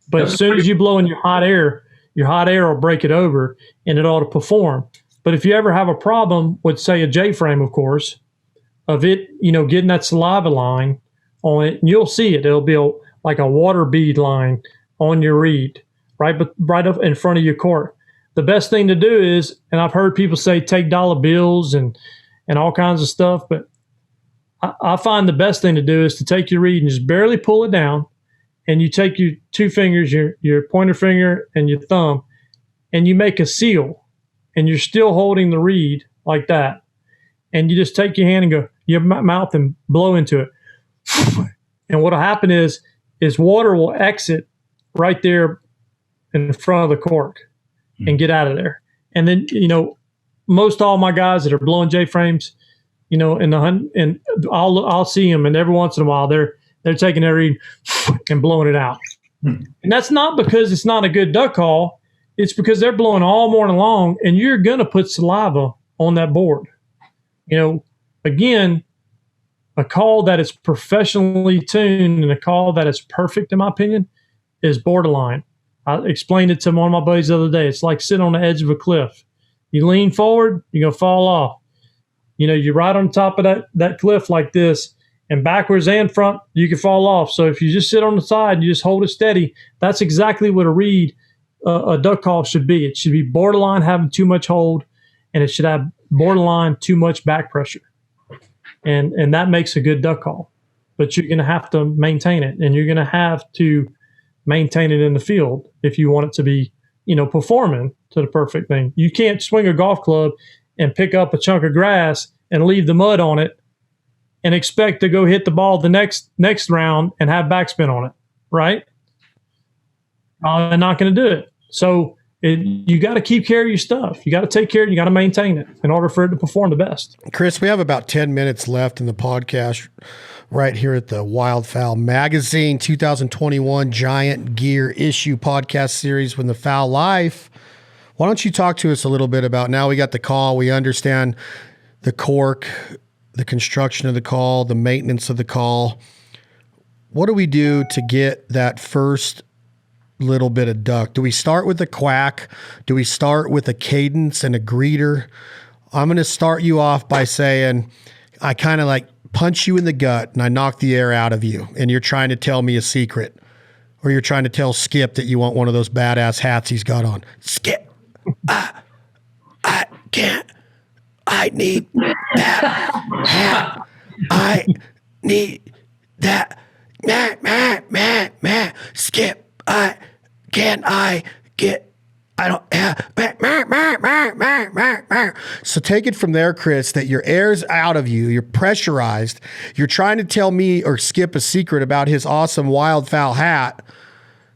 But as soon as you blow in your hot air will break it over and it ought to perform. But if you ever have a problem with, say, a J-frame, of course, of it, getting that saliva line on it, and you'll see it. It'll be like a water bead line on your reed, right up in front of your cork. The best thing to do is, and I've heard people say take dollar bills and all kinds of stuff, but I find the best thing to do is to take your reed and just barely pull it down, and you take your two fingers, your pointer finger and your thumb, and you make a seal, and you're still holding the reed like that, and you just take your hand and go your mouth and blow into it, and what'll happen is water will exit right there in front of the cork and get out of there. And then most all my guys that are blowing J-frames, in the hunt, and I'll see them, and every once in a while they're taking their reed and blowing it out. And that's not because it's not a good duck call. It's because they're blowing all morning long, and you're going to put saliva on that board. Again, a call that is professionally tuned and a call that is perfect, in my opinion, is borderline. I explained it to one of my buddies the other day. It's like sitting on the edge of a cliff. You lean forward, you're going to fall off. You're right on top of that cliff like this, and backwards and front, you can fall off. So if you just sit on the side, you just hold it steady. That's exactly what a duck call should be. It should be borderline having too much hold, and it should have borderline too much back pressure. And that makes a good duck call. But you're going to have to maintain it, and you're going to have to maintain it in the field if you want it to be, performing to the perfect thing. You can't swing a golf club and pick up a chunk of grass and leave the mud on it and expect to go hit the ball the next round and have backspin on it, right? They're not going to do it. So you got to keep care of your stuff. You got to take care and you got to maintain it in order for it to perform the best. Chris, we have about 10 minutes left in the podcast right here at the Wildfowl Magazine 2021 Giant Gear Issue podcast series with the Fowl Life. Why don't you talk to us a little bit about, now we got the call, we understand the cork, the construction of the call, the maintenance of the call. What do we do to get that first little bit of duck? Do we start with a quack? Do we start with a cadence and a greeter? I'm going to start you off by saying I kind of like punch you in the gut and I knock the air out of you, and you're trying to tell me a secret, or you're trying to tell Skip that you want one of those badass hats he's got on. Skip, I can't. I need that hat. I need that. Skip, I Can I get, I don't, so take it from there, Chris, that your air's out of you. You're pressurized. You're trying to tell me or Skip a secret about his awesome wildfowl hat,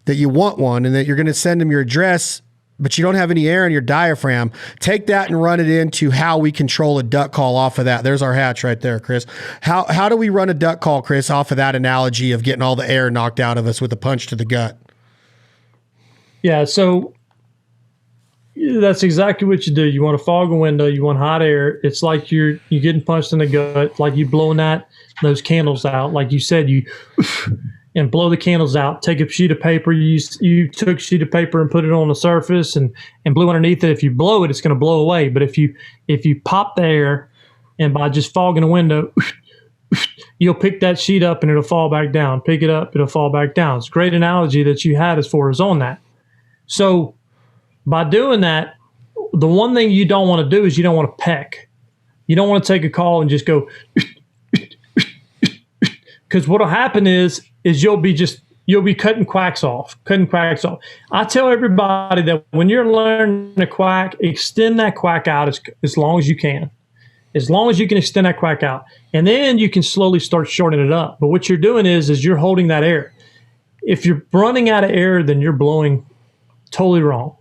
that you want one and that you're going to send him your address, but you don't have any air in your diaphragm. Take that and run it into how we control a duck call off of that. There's our hatch right there, Chris. How do we run a duck call, Chris, off of that analogy of getting all the air knocked out of us with a punch to the gut? Yeah, so that's exactly what you do. You want to fog a window. You want hot air. It's like you're getting punched in the gut, like you blowing those candles out. Like you said, you and blow the candles out. Take a sheet of paper. You took a sheet of paper and put it on the surface and blew underneath it. If you blow it, it's going to blow away. But if you pop the air and by just fogging a window, you'll pick that sheet up and it'll fall back down. Pick it up, it'll fall back down. It's a great analogy that you had as far as on that. So by doing that, the one thing you don't want to do is you don't want to peck. You don't want to take a call and just go, because what'll happen is you'll be cutting quacks off. I tell everybody that when you're learning to quack, extend that quack out as long as you can. As long as you can extend that quack out. And then you can slowly start shortening it up. But what you're doing is you're holding that air. If you're running out of air, then you're blowing totally wrong.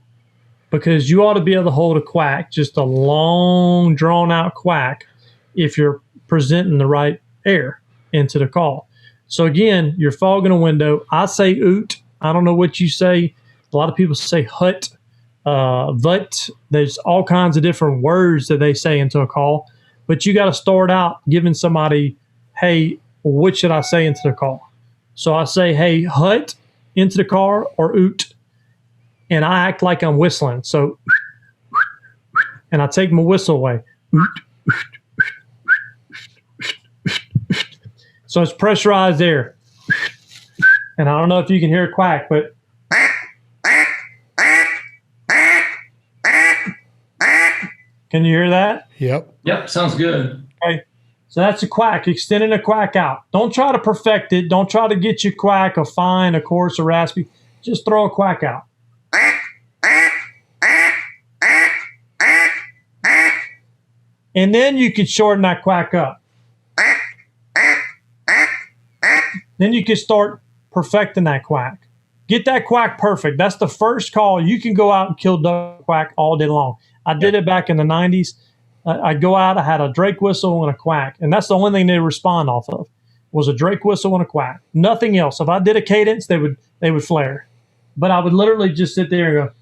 Because you ought to be able to hold a quack, just a long, drawn-out quack, if you're presenting the right air into the call. So again, you're fogging a window. I say oot. I don't know what you say. A lot of people say hut, vut. There's all kinds of different words that they say into a call. But you got to start out giving somebody, hey, what should I say into the call? So I say, hey, hut into the car or oot. And I act like I'm whistling. So, and I take my whistle away. So it's pressurized air. And I don't know if you can hear a quack, but can you hear that? Yep, sounds good. Okay. So that's a quack, extending a quack out. Don't try to perfect it. Don't try to get your quack a fine, a coarse, a raspy. Just throw a quack out. And then you can shorten that quack up. Then you can start perfecting that quack. Get that quack perfect. That's the first call. You can go out and kill duck quack all day long. I did it back in the 90s. I'd go out, I had a Drake whistle and a quack. And that's the only thing they'd respond off of, was a Drake whistle and a quack. Nothing else. If I did a cadence, they would flare. But I would literally just sit there and go,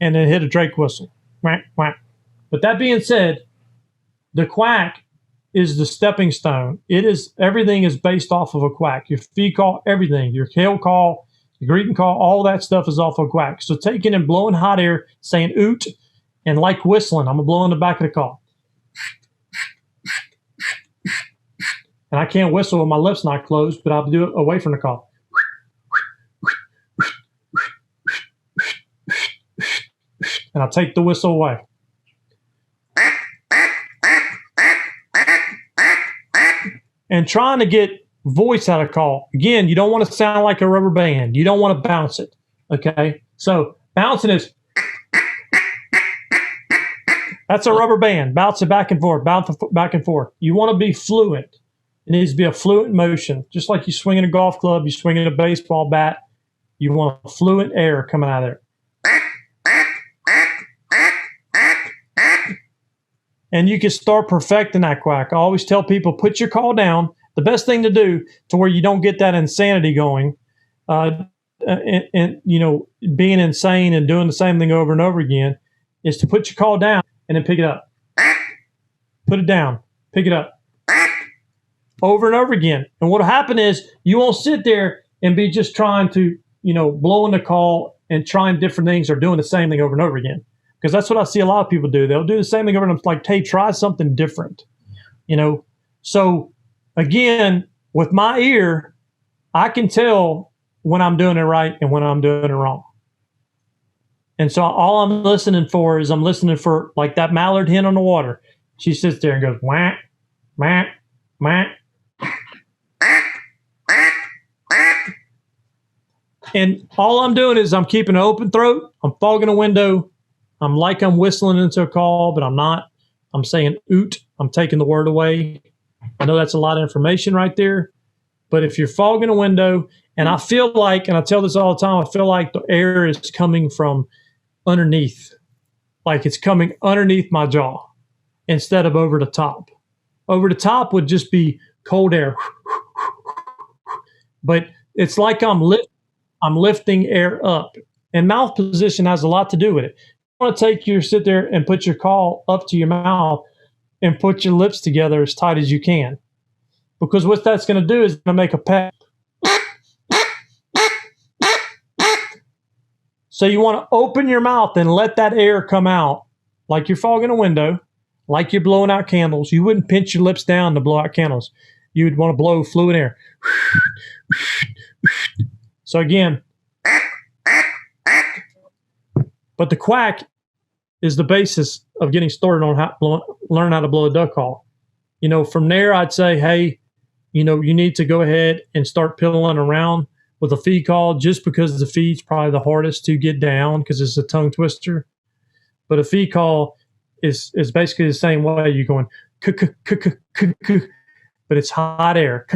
and then hit a Drake whistle. Quack, quack. But that being said, the quack is the stepping stone. Everything is based off of a quack. Your feed call, everything. Your hail call, your greeting call, all that stuff is off of a quack. So taking and blowing hot air, saying oot, and like whistling, I'm going to blow in the back of the call. And I can't whistle with my lips not closed, but I'll do it away from the call. And I'll take the whistle away. And trying to get voice out of call. Again, you don't want to sound like a rubber band. You don't want to bounce it. Okay? So bouncing is, that's a rubber band. Bounce it back and forth. Bounce it back and forth. You want to be fluent. It needs to be a fluent motion. Just like you swinging a golf club, you swinging a baseball bat. You want a fluent air coming out of there. And you can start perfecting that quack. I always tell people, put your call down. The best thing to do to where you don't get that insanity going, and you know, being insane and doing the same thing over and over again, is to put your call down and then pick it up. Put it down, pick it up, over and over again. And what'll happen is you won't sit there and be just trying to, you know, blowing the call and trying different things or doing the same thing over and over again. Because that's what I see a lot of people do. They'll do the same thing over and over. It's like, hey, try something different. You know? So, again, with my ear, I can tell when I'm doing it right and when I'm doing it wrong. And so all I'm listening for is I'm listening for, like that mallard hen on the water. She sits there and goes, whack, whack, whack. And all I'm doing is I'm keeping an open throat. I'm fogging a window. I'm whistling into a call, but I'm not. I'm saying oot. I'm taking the word away. I know that's a lot of information right there. But if you're fogging a window, and I feel like, and I tell this all the time, I feel like the air is coming from underneath. Like it's coming underneath my jaw instead of over the top. Over the top would just be cold air. But it's like I'm lifting air up. And mouth position has a lot to do with it. You want to sit there and put your call up to your mouth and put your lips together as tight as you can. Because what that's going to do is going to make a peck. So you want to open your mouth and let that air come out like you're fogging a window, like you're blowing out candles. You wouldn't pinch your lips down to blow out candles. You would want to blow fluid air. So again, but the quack is the basis of getting started on learn how to blow a duck call. From there, I'd say, hey, you need to go ahead and start piddling around with a feed call, just because the feed's probably the hardest to get down because it's a tongue twister. But a feed call is basically the same way. You're going, but it's hot air.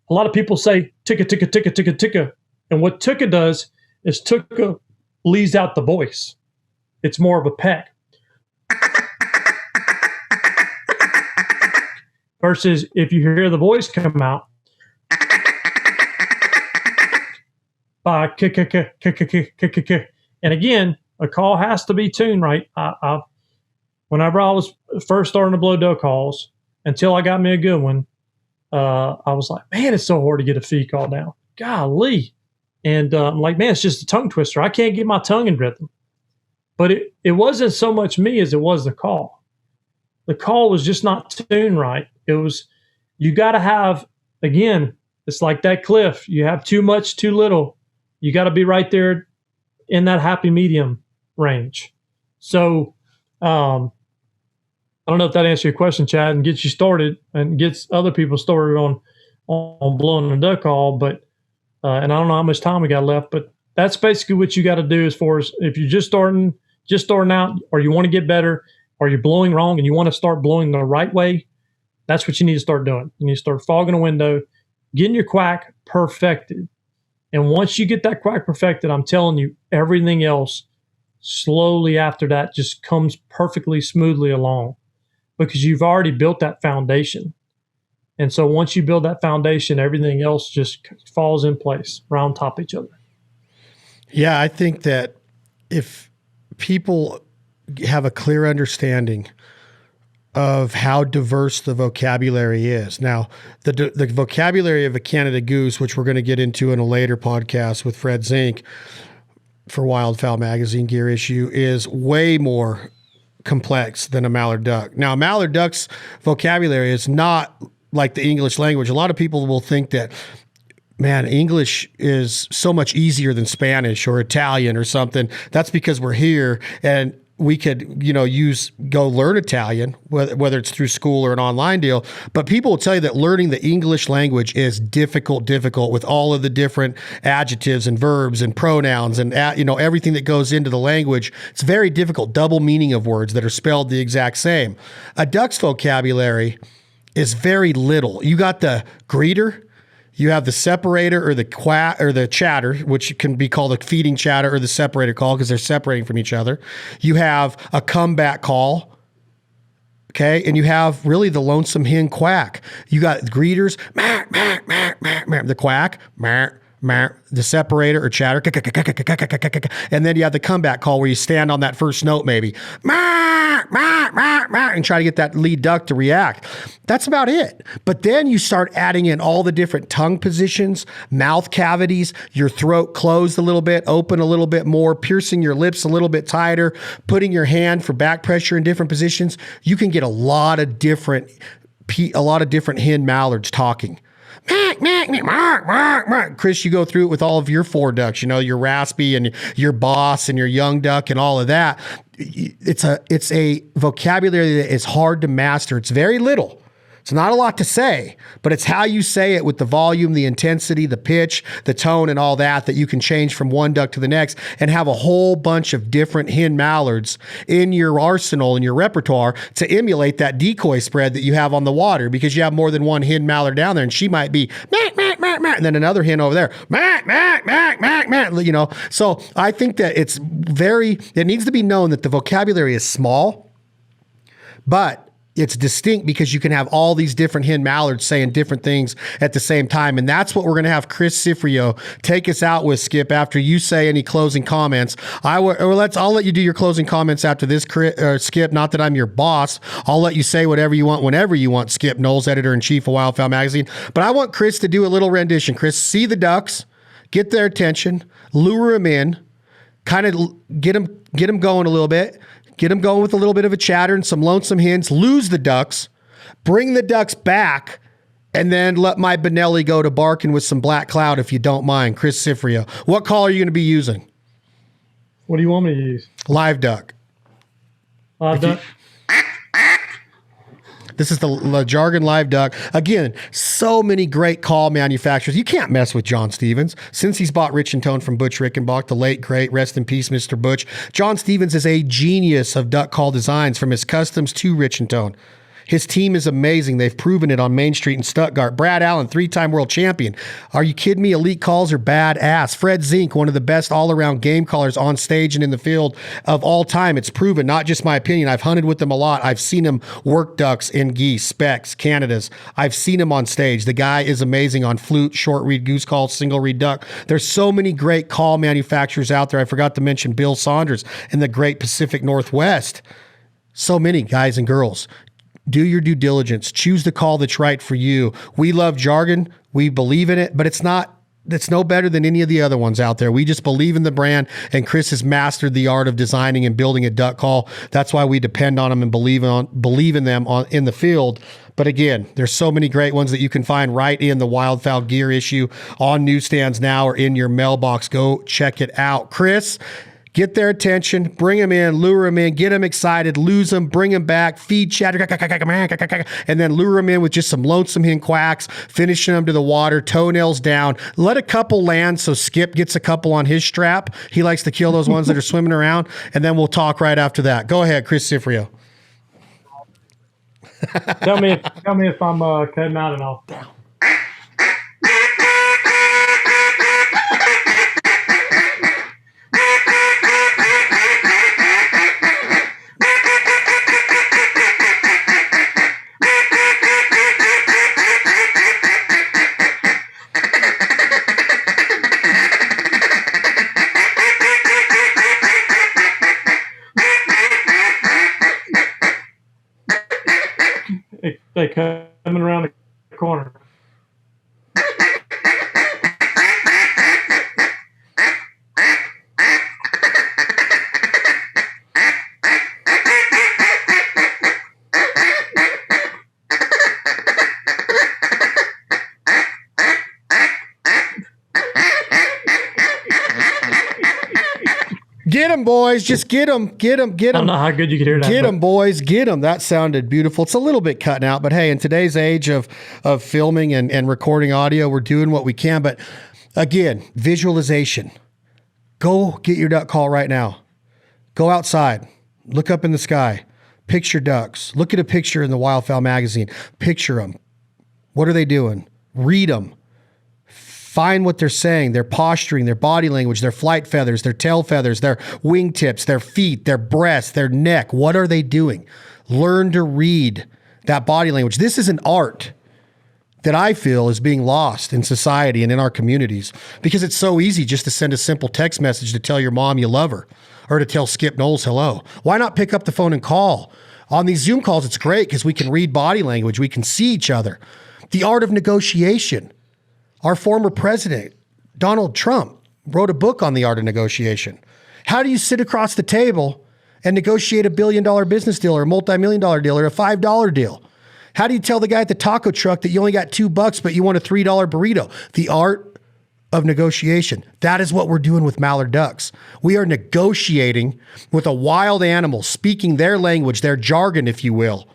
A lot of people say ticka, ticka, ticka, ticka, ticka. And what ticka does is ticka leaves out the voice. It's more of a peck. Versus if you hear the voice come out, by and again, a call has to be tuned right. Whenever I was first starting to blow duck calls, until I got me a good one, I was like, man, it's so hard to get a feed call down. Golly. And I'm like, man, it's just a tongue twister. I can't get my tongue in rhythm. But it wasn't so much me as it was the call. The call was just not tuned right. It was, you got to have, again, it's like that cliff. You have too much, too little. You got to be right there in that happy medium range. So, I don't know if that answers your question, Chad, and gets you started and gets other people started on blowing a duck call. But, and I don't know how much time we got left, but that's basically what you got to do as far as if you're just starting out, or you want to get better, or you're blowing wrong and you want to start blowing the right way. That's what you need to start doing. You need to start fogging a window, getting your quack perfected. And once you get that quack perfected, I'm telling you, everything else slowly after that just comes perfectly smoothly along, because you've already built that foundation. And so once you build that foundation, everything else just falls in place right on top of each other. Yeah, I think that if people have a clear understanding of how diverse the vocabulary is. Now, the vocabulary of a Canada goose, which we're going to get into in a later podcast with Fred Zink for Wildfowl Magazine Gear Issue, is way more complex than a mallard duck. Now, a mallard duck's vocabulary is not like the English language. A lot of people will think that, man, English is so much easier than Spanish or Italian or something. That's because we're here and we could, go learn Italian, whether it's through school or an online deal. But people will tell you that learning the English language is difficult with all of the different adjectives and verbs and pronouns and, everything that goes into the language. It's very difficult, double meaning of words that are spelled the exact same. A duck's vocabulary is very little. You got the greeter, you have the separator or the quack or the chatter, which can be called a feeding chatter or the separator call because they're separating from each other. You have a comeback call, okay? And you have really the lonesome hen quack. You got greeters, the quack, the separator or chatter, and then you have the comeback call where you stand on that first note maybe, and try to get that lead duck to react. That's about it. But then you start adding in all the different tongue positions, mouth cavities, your throat closed a little bit, open a little bit more, piercing your lips a little bit tighter, putting your hand for back pressure in different positions. You can get a lot of different hen mallards talking. Chris, you go through it with all of your four ducks, your raspy and your boss and your young duck and all of that. It's a vocabulary that is hard to master. It's very little, It's not a lot to say, but it's how you say it with the volume, the intensity, the pitch, the tone, and all that you can change from one duck to the next and have a whole bunch of different hen mallards in your arsenal, in your repertoire to emulate that decoy spread that you have on the water, because you have more than one hen mallard down there, and she might be mack, mack, mack, mack, and then another hen over there, mack, mack, mack, mack, mack, So I think that it needs to be known that the vocabulary is small, but it's distinct because you can have all these different hen mallards saying different things at the same time. And that's what we're going to have Chris Cifreo take us out with, Skip, after you say any closing comments. I'll let you do your closing comments after this, Skip. Not that I'm your boss. I'll let you say whatever you want whenever you want, Skip Knowles, editor-in-chief of Wildfowl Magazine. But I want Chris to do a little rendition. Chris, see the ducks, get their attention, lure them in, kind of get them going a little bit. Get them going with a little bit of a chatter and some lonesome hens, lose the ducks, bring the ducks back, and then let my Benelli go to barking with some black cloud, if you don't mind. Chris Cifreo. What call are you going to be using? What do you want me to use? Live duck. Live duck? This is the Jargon live duck. Again, so many great call manufacturers. You can't mess with John Stevens. Since he's bought Rich and Tone from Butch Rickenbach, the late, great, rest in peace, Mr. Butch, John Stevens is a genius of duck call designs, from his customs to Rich and Tone. His team is amazing. They've proven it on Main Street in Stuttgart. Brad Allen, 3-time world champion. Are you kidding me? Elite calls are badass. Fred Zink, one of the best all-around game callers on stage and in the field of all time. It's proven, not just my opinion. I've hunted with him a lot. I've seen him work ducks in geese, specks, Canadas. I've seen him on stage. The guy is amazing on flute, short reed goose call, single reed duck. There's so many great call manufacturers out there. I forgot to mention Bill Saunders in the great Pacific Northwest. So many guys and girls. Do your due diligence. Choose the call that's right for you. We love Jargon. We believe in it, but it's no better than any of the other ones out there. We just believe in the brand, and Chris has mastered the art of designing and building a duck call. That's why we depend on them and believe in them in the field. But again, there's so many great ones that you can find right in the Wildfowl gear issue on newsstands now or in your mailbox. Go check it out. Chris, get their attention, bring them in, lure them in, get them excited, lose them, bring them back, feed chatter, and then lure them in with just some lonesome hen quacks, finishing them to the water, toenails down. Let a couple land so Skip gets a couple on his strap. He likes to kill those ones that are swimming around, and then we'll talk right after that. Go ahead, Chris Cifreo. Tell me if I'm cutting out at all. They coming around the corner. Get them, boys. Just get them. Get them. Get them. I don't know how good you could hear that. Get them, boys. Get them. That sounded beautiful. It's a little bit cutting out, but hey, in today's age of filming and recording audio, we're doing what we can. But again, visualization. Go get your duck call right now. Go outside. Look up in the sky. Picture ducks. Look at a picture in the Wildfowl magazine. Picture them. What are they doing? Read them. Find what they're saying, their posturing, their body language, their flight feathers, their tail feathers, their wingtips, their feet, their breasts, their neck. What are they doing? Learn to read that body language. This is an art that I feel is being lost in society and in our communities because it's so easy just to send a simple text message to tell your mom you love her or to tell Skip Knowles hello. Why not pick up the phone and call? On these Zoom calls, it's great because we can read body language. We can see each other. The art of negotiation. Our former president, Donald Trump, wrote a book on the art of negotiation. How do you sit across the table and negotiate $1 billion business deal or a multi-million-dollar deal or a $5 deal? How do you tell the guy at the taco truck that you only got $2, but you want a $3 burrito? The art of negotiation. That is what we're doing with mallard ducks. We are negotiating with a wild animal, speaking their language, their jargon, if you will.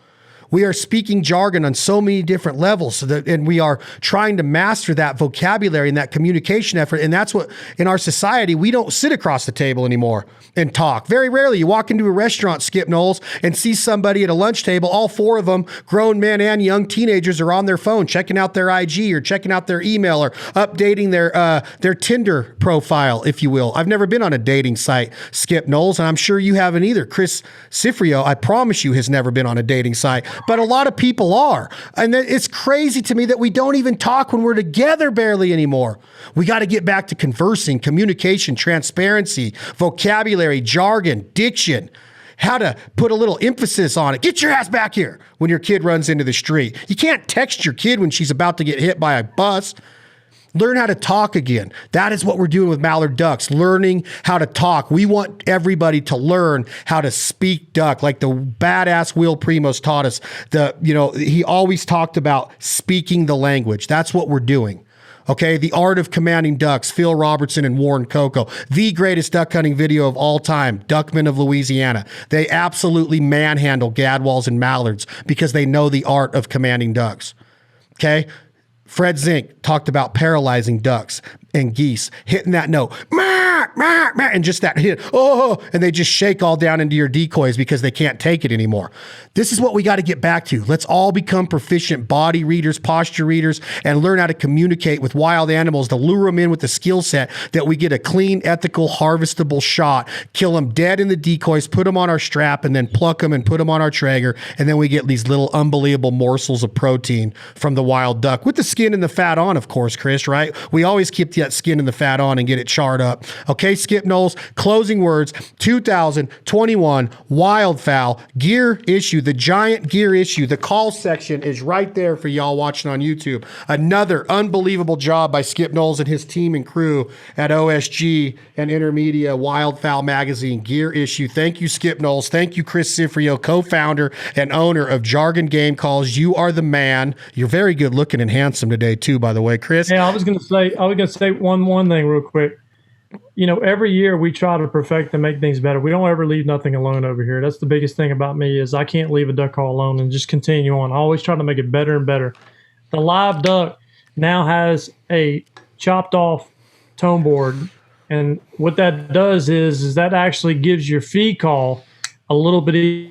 We are speaking jargon on so many different levels, and we are trying to master that vocabulary and that communication effort. And that's what, in our society, we don't sit across the table anymore and talk. Very rarely you walk into a restaurant, Skip Knowles, and see somebody at a lunch table, all four of them, grown men and young teenagers, are on their phone, checking out their IG or checking out their email or updating their Tinder profile, if you will. I've never been on a dating site, Skip Knowles, and I'm sure you haven't either. Chris Cifreo, I promise you, has never been on a dating site, but a lot of people are. And it's crazy to me that we don't even talk when we're together barely anymore. We got to get back to conversing, communication, transparency, vocabulary, jargon, diction, how to put a little emphasis on it. Get your ass back here when your kid runs into the street. You can't text your kid when she's about to get hit by a bus. Learn how to talk again. That is what we're doing with mallard ducks, learning how to talk. We want everybody to learn how to speak duck, like the badass Will Primos taught us. He always talked about speaking the language. That's what we're doing. Okay, The Art of Commanding Ducks, Phil Robertson and Warren Coco, the greatest duck hunting video of all time, Duckmen of Louisiana. They absolutely manhandle gadwalls and mallards because they know the art of commanding ducks. Okay, Fred Zink talked about paralyzing ducks and geese, hitting that note, and just that hit, and they just shake all down into your decoys because they can't take it anymore. This is what we got to get back to. Let's all become proficient body readers, posture readers, and learn how to communicate with wild animals to lure them in with the skill set that we get a clean, ethical, harvestable shot, kill them dead in the decoys, put them on our strap, and then pluck them and put them on our Traeger, and then we get these little unbelievable morsels of protein from the wild duck, with the skin and the fat on, of course, Chris, right? We always keep that skin and the fat on and get it charred up. Okay, Skip Knowles, closing words, 2021 Wildfowl gear issue, the giant gear issue. The call section is right there for y'all watching on YouTube. Another unbelievable job by Skip Knowles and his team and crew at OSG and Intermedia Wildfowl Magazine gear issue. Thank you, Skip Knowles. Thank you, Chris Cifreo, co-founder and owner of Jargon Game Calls. You are the man. You're very good looking and handsome today too, by the way, Chris. Yeah, I was gonna say one thing real quick. Every year we try to perfect and make things better. We don't ever leave nothing alone over here. That's the biggest thing about me, is I can't leave a duck call alone and just continue on. I always try to make it better and better. The live duck now has a chopped off tone board, and what that does is that actually gives your feed call a little bit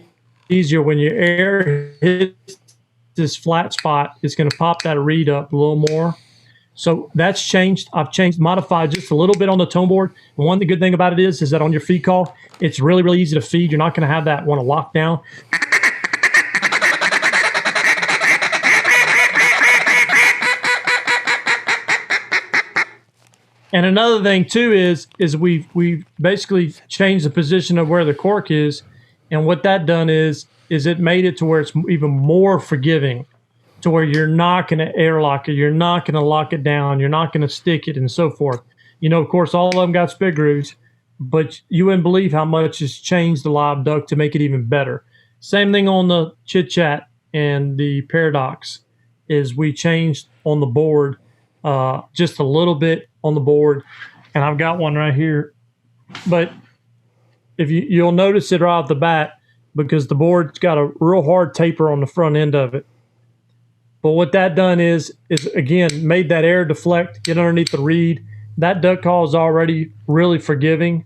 easier. When your air hits this flat spot, it's going to pop that reed up a little more. So that's changed. I've modified just a little bit on the tone board. And one good thing about it is that on your feed call, it's really, really easy to feed. You're not going to have that one to lock down. And another thing too is we've basically changed the position of where the cork is, and what that done is it made it to where it's even more forgiving, to where you're not going to airlock it, you're not going to lock it down, you're not going to stick it, and so forth. Of course, all of them got spit grooves, but you wouldn't believe how much has changed the live duck to make it even better. Same thing on the Chit Chat and the Paradox, is we changed on the board, just a little bit on the board, and I've got one right here. But if you'll notice it right off the bat, because the board's got a real hard taper on the front end of it. But what that done is again made that air deflect, get underneath the reed. That duck call is already really forgiving,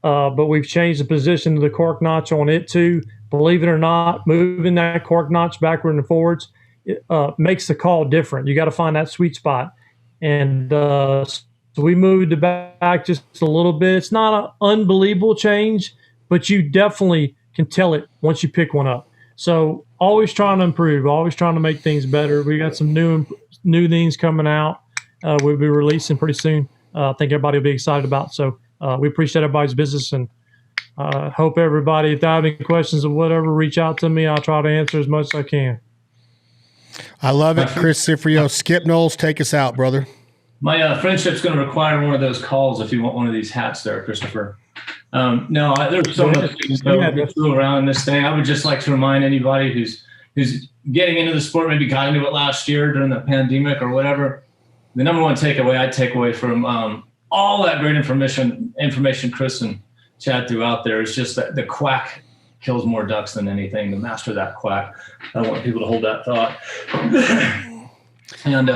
but we've changed the position of the cork notch on it too. Believe it or not, moving that cork notch backward and forwards makes the call different. You got to find that sweet spot, and so we moved it back just a little bit. It's not an unbelievable change, but you definitely can tell it once you pick one up. So always trying to improve, always trying to make things better. We got some new things coming out. We'll be releasing pretty soon. I think everybody will be excited about. So we appreciate everybody's business, and hope everybody, if they have any questions or whatever, reach out to me. I'll try to answer as much as I can. I love it, Chris Cifreo. Skip Knowles, take us out, brother. My friendship's going to require one of those calls if you want one of these hats there, Christopher. There's so much to go around in this thing. I would just like to remind anybody who's getting into the sport, maybe got into it last year during the pandemic or whatever. The number one takeaway I take away from all that great information Chris and Chad threw out there is just that the quack kills more ducks than anything to master that quack. I want people to hold that thought. And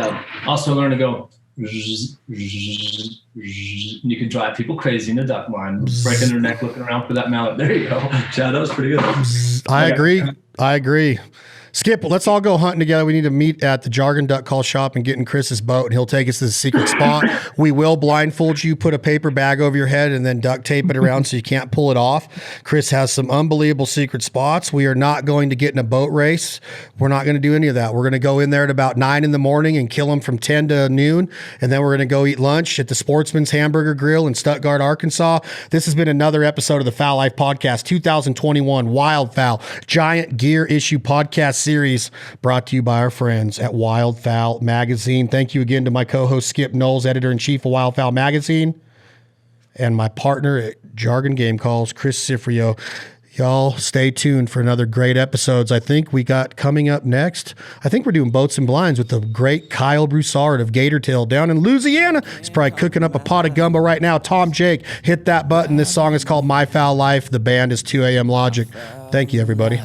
also learn to go. You can drive people crazy in the duck blind, breaking their neck, looking around for that mallard. There you go. Chad, that was pretty good. I agree. Skip, let's all go hunting together. We need to meet at the Jargon Duck Call shop and get in Chris's boat, and he'll take us to the secret spot. We will blindfold you, put a paper bag over your head, and then duct tape it around so you can't pull it off. Chris has some unbelievable secret spots. We are not going to get in a boat race. We're not going to do any of that. We're going to go in there at about 9 in the morning and kill them from 10 to noon, and then we're going to go eat lunch at the Sportsman's Hamburger Grill in Stuttgart, Arkansas. This has been another episode of the Fowl Life Podcast 2021 Wildfowl Giant Gear Issue Podcast series brought to you by our friends at Wildfowl Magazine. Thank you again to my co-host Skip Knowles, editor-in-chief of Wildfowl Magazine, and my partner at Jargon Game Calls, Chris Cifreo. Y'all stay tuned for another great episodes. I think we got coming up next. I think we're doing boats and blinds with the great Kyle Broussard of Gator Tail down in Louisiana. He's probably cooking up a pot of gumbo right now. Tom Jake, hit that button. This song is called My Foul Life. The band is 2 AM Logic. Thank you, everybody.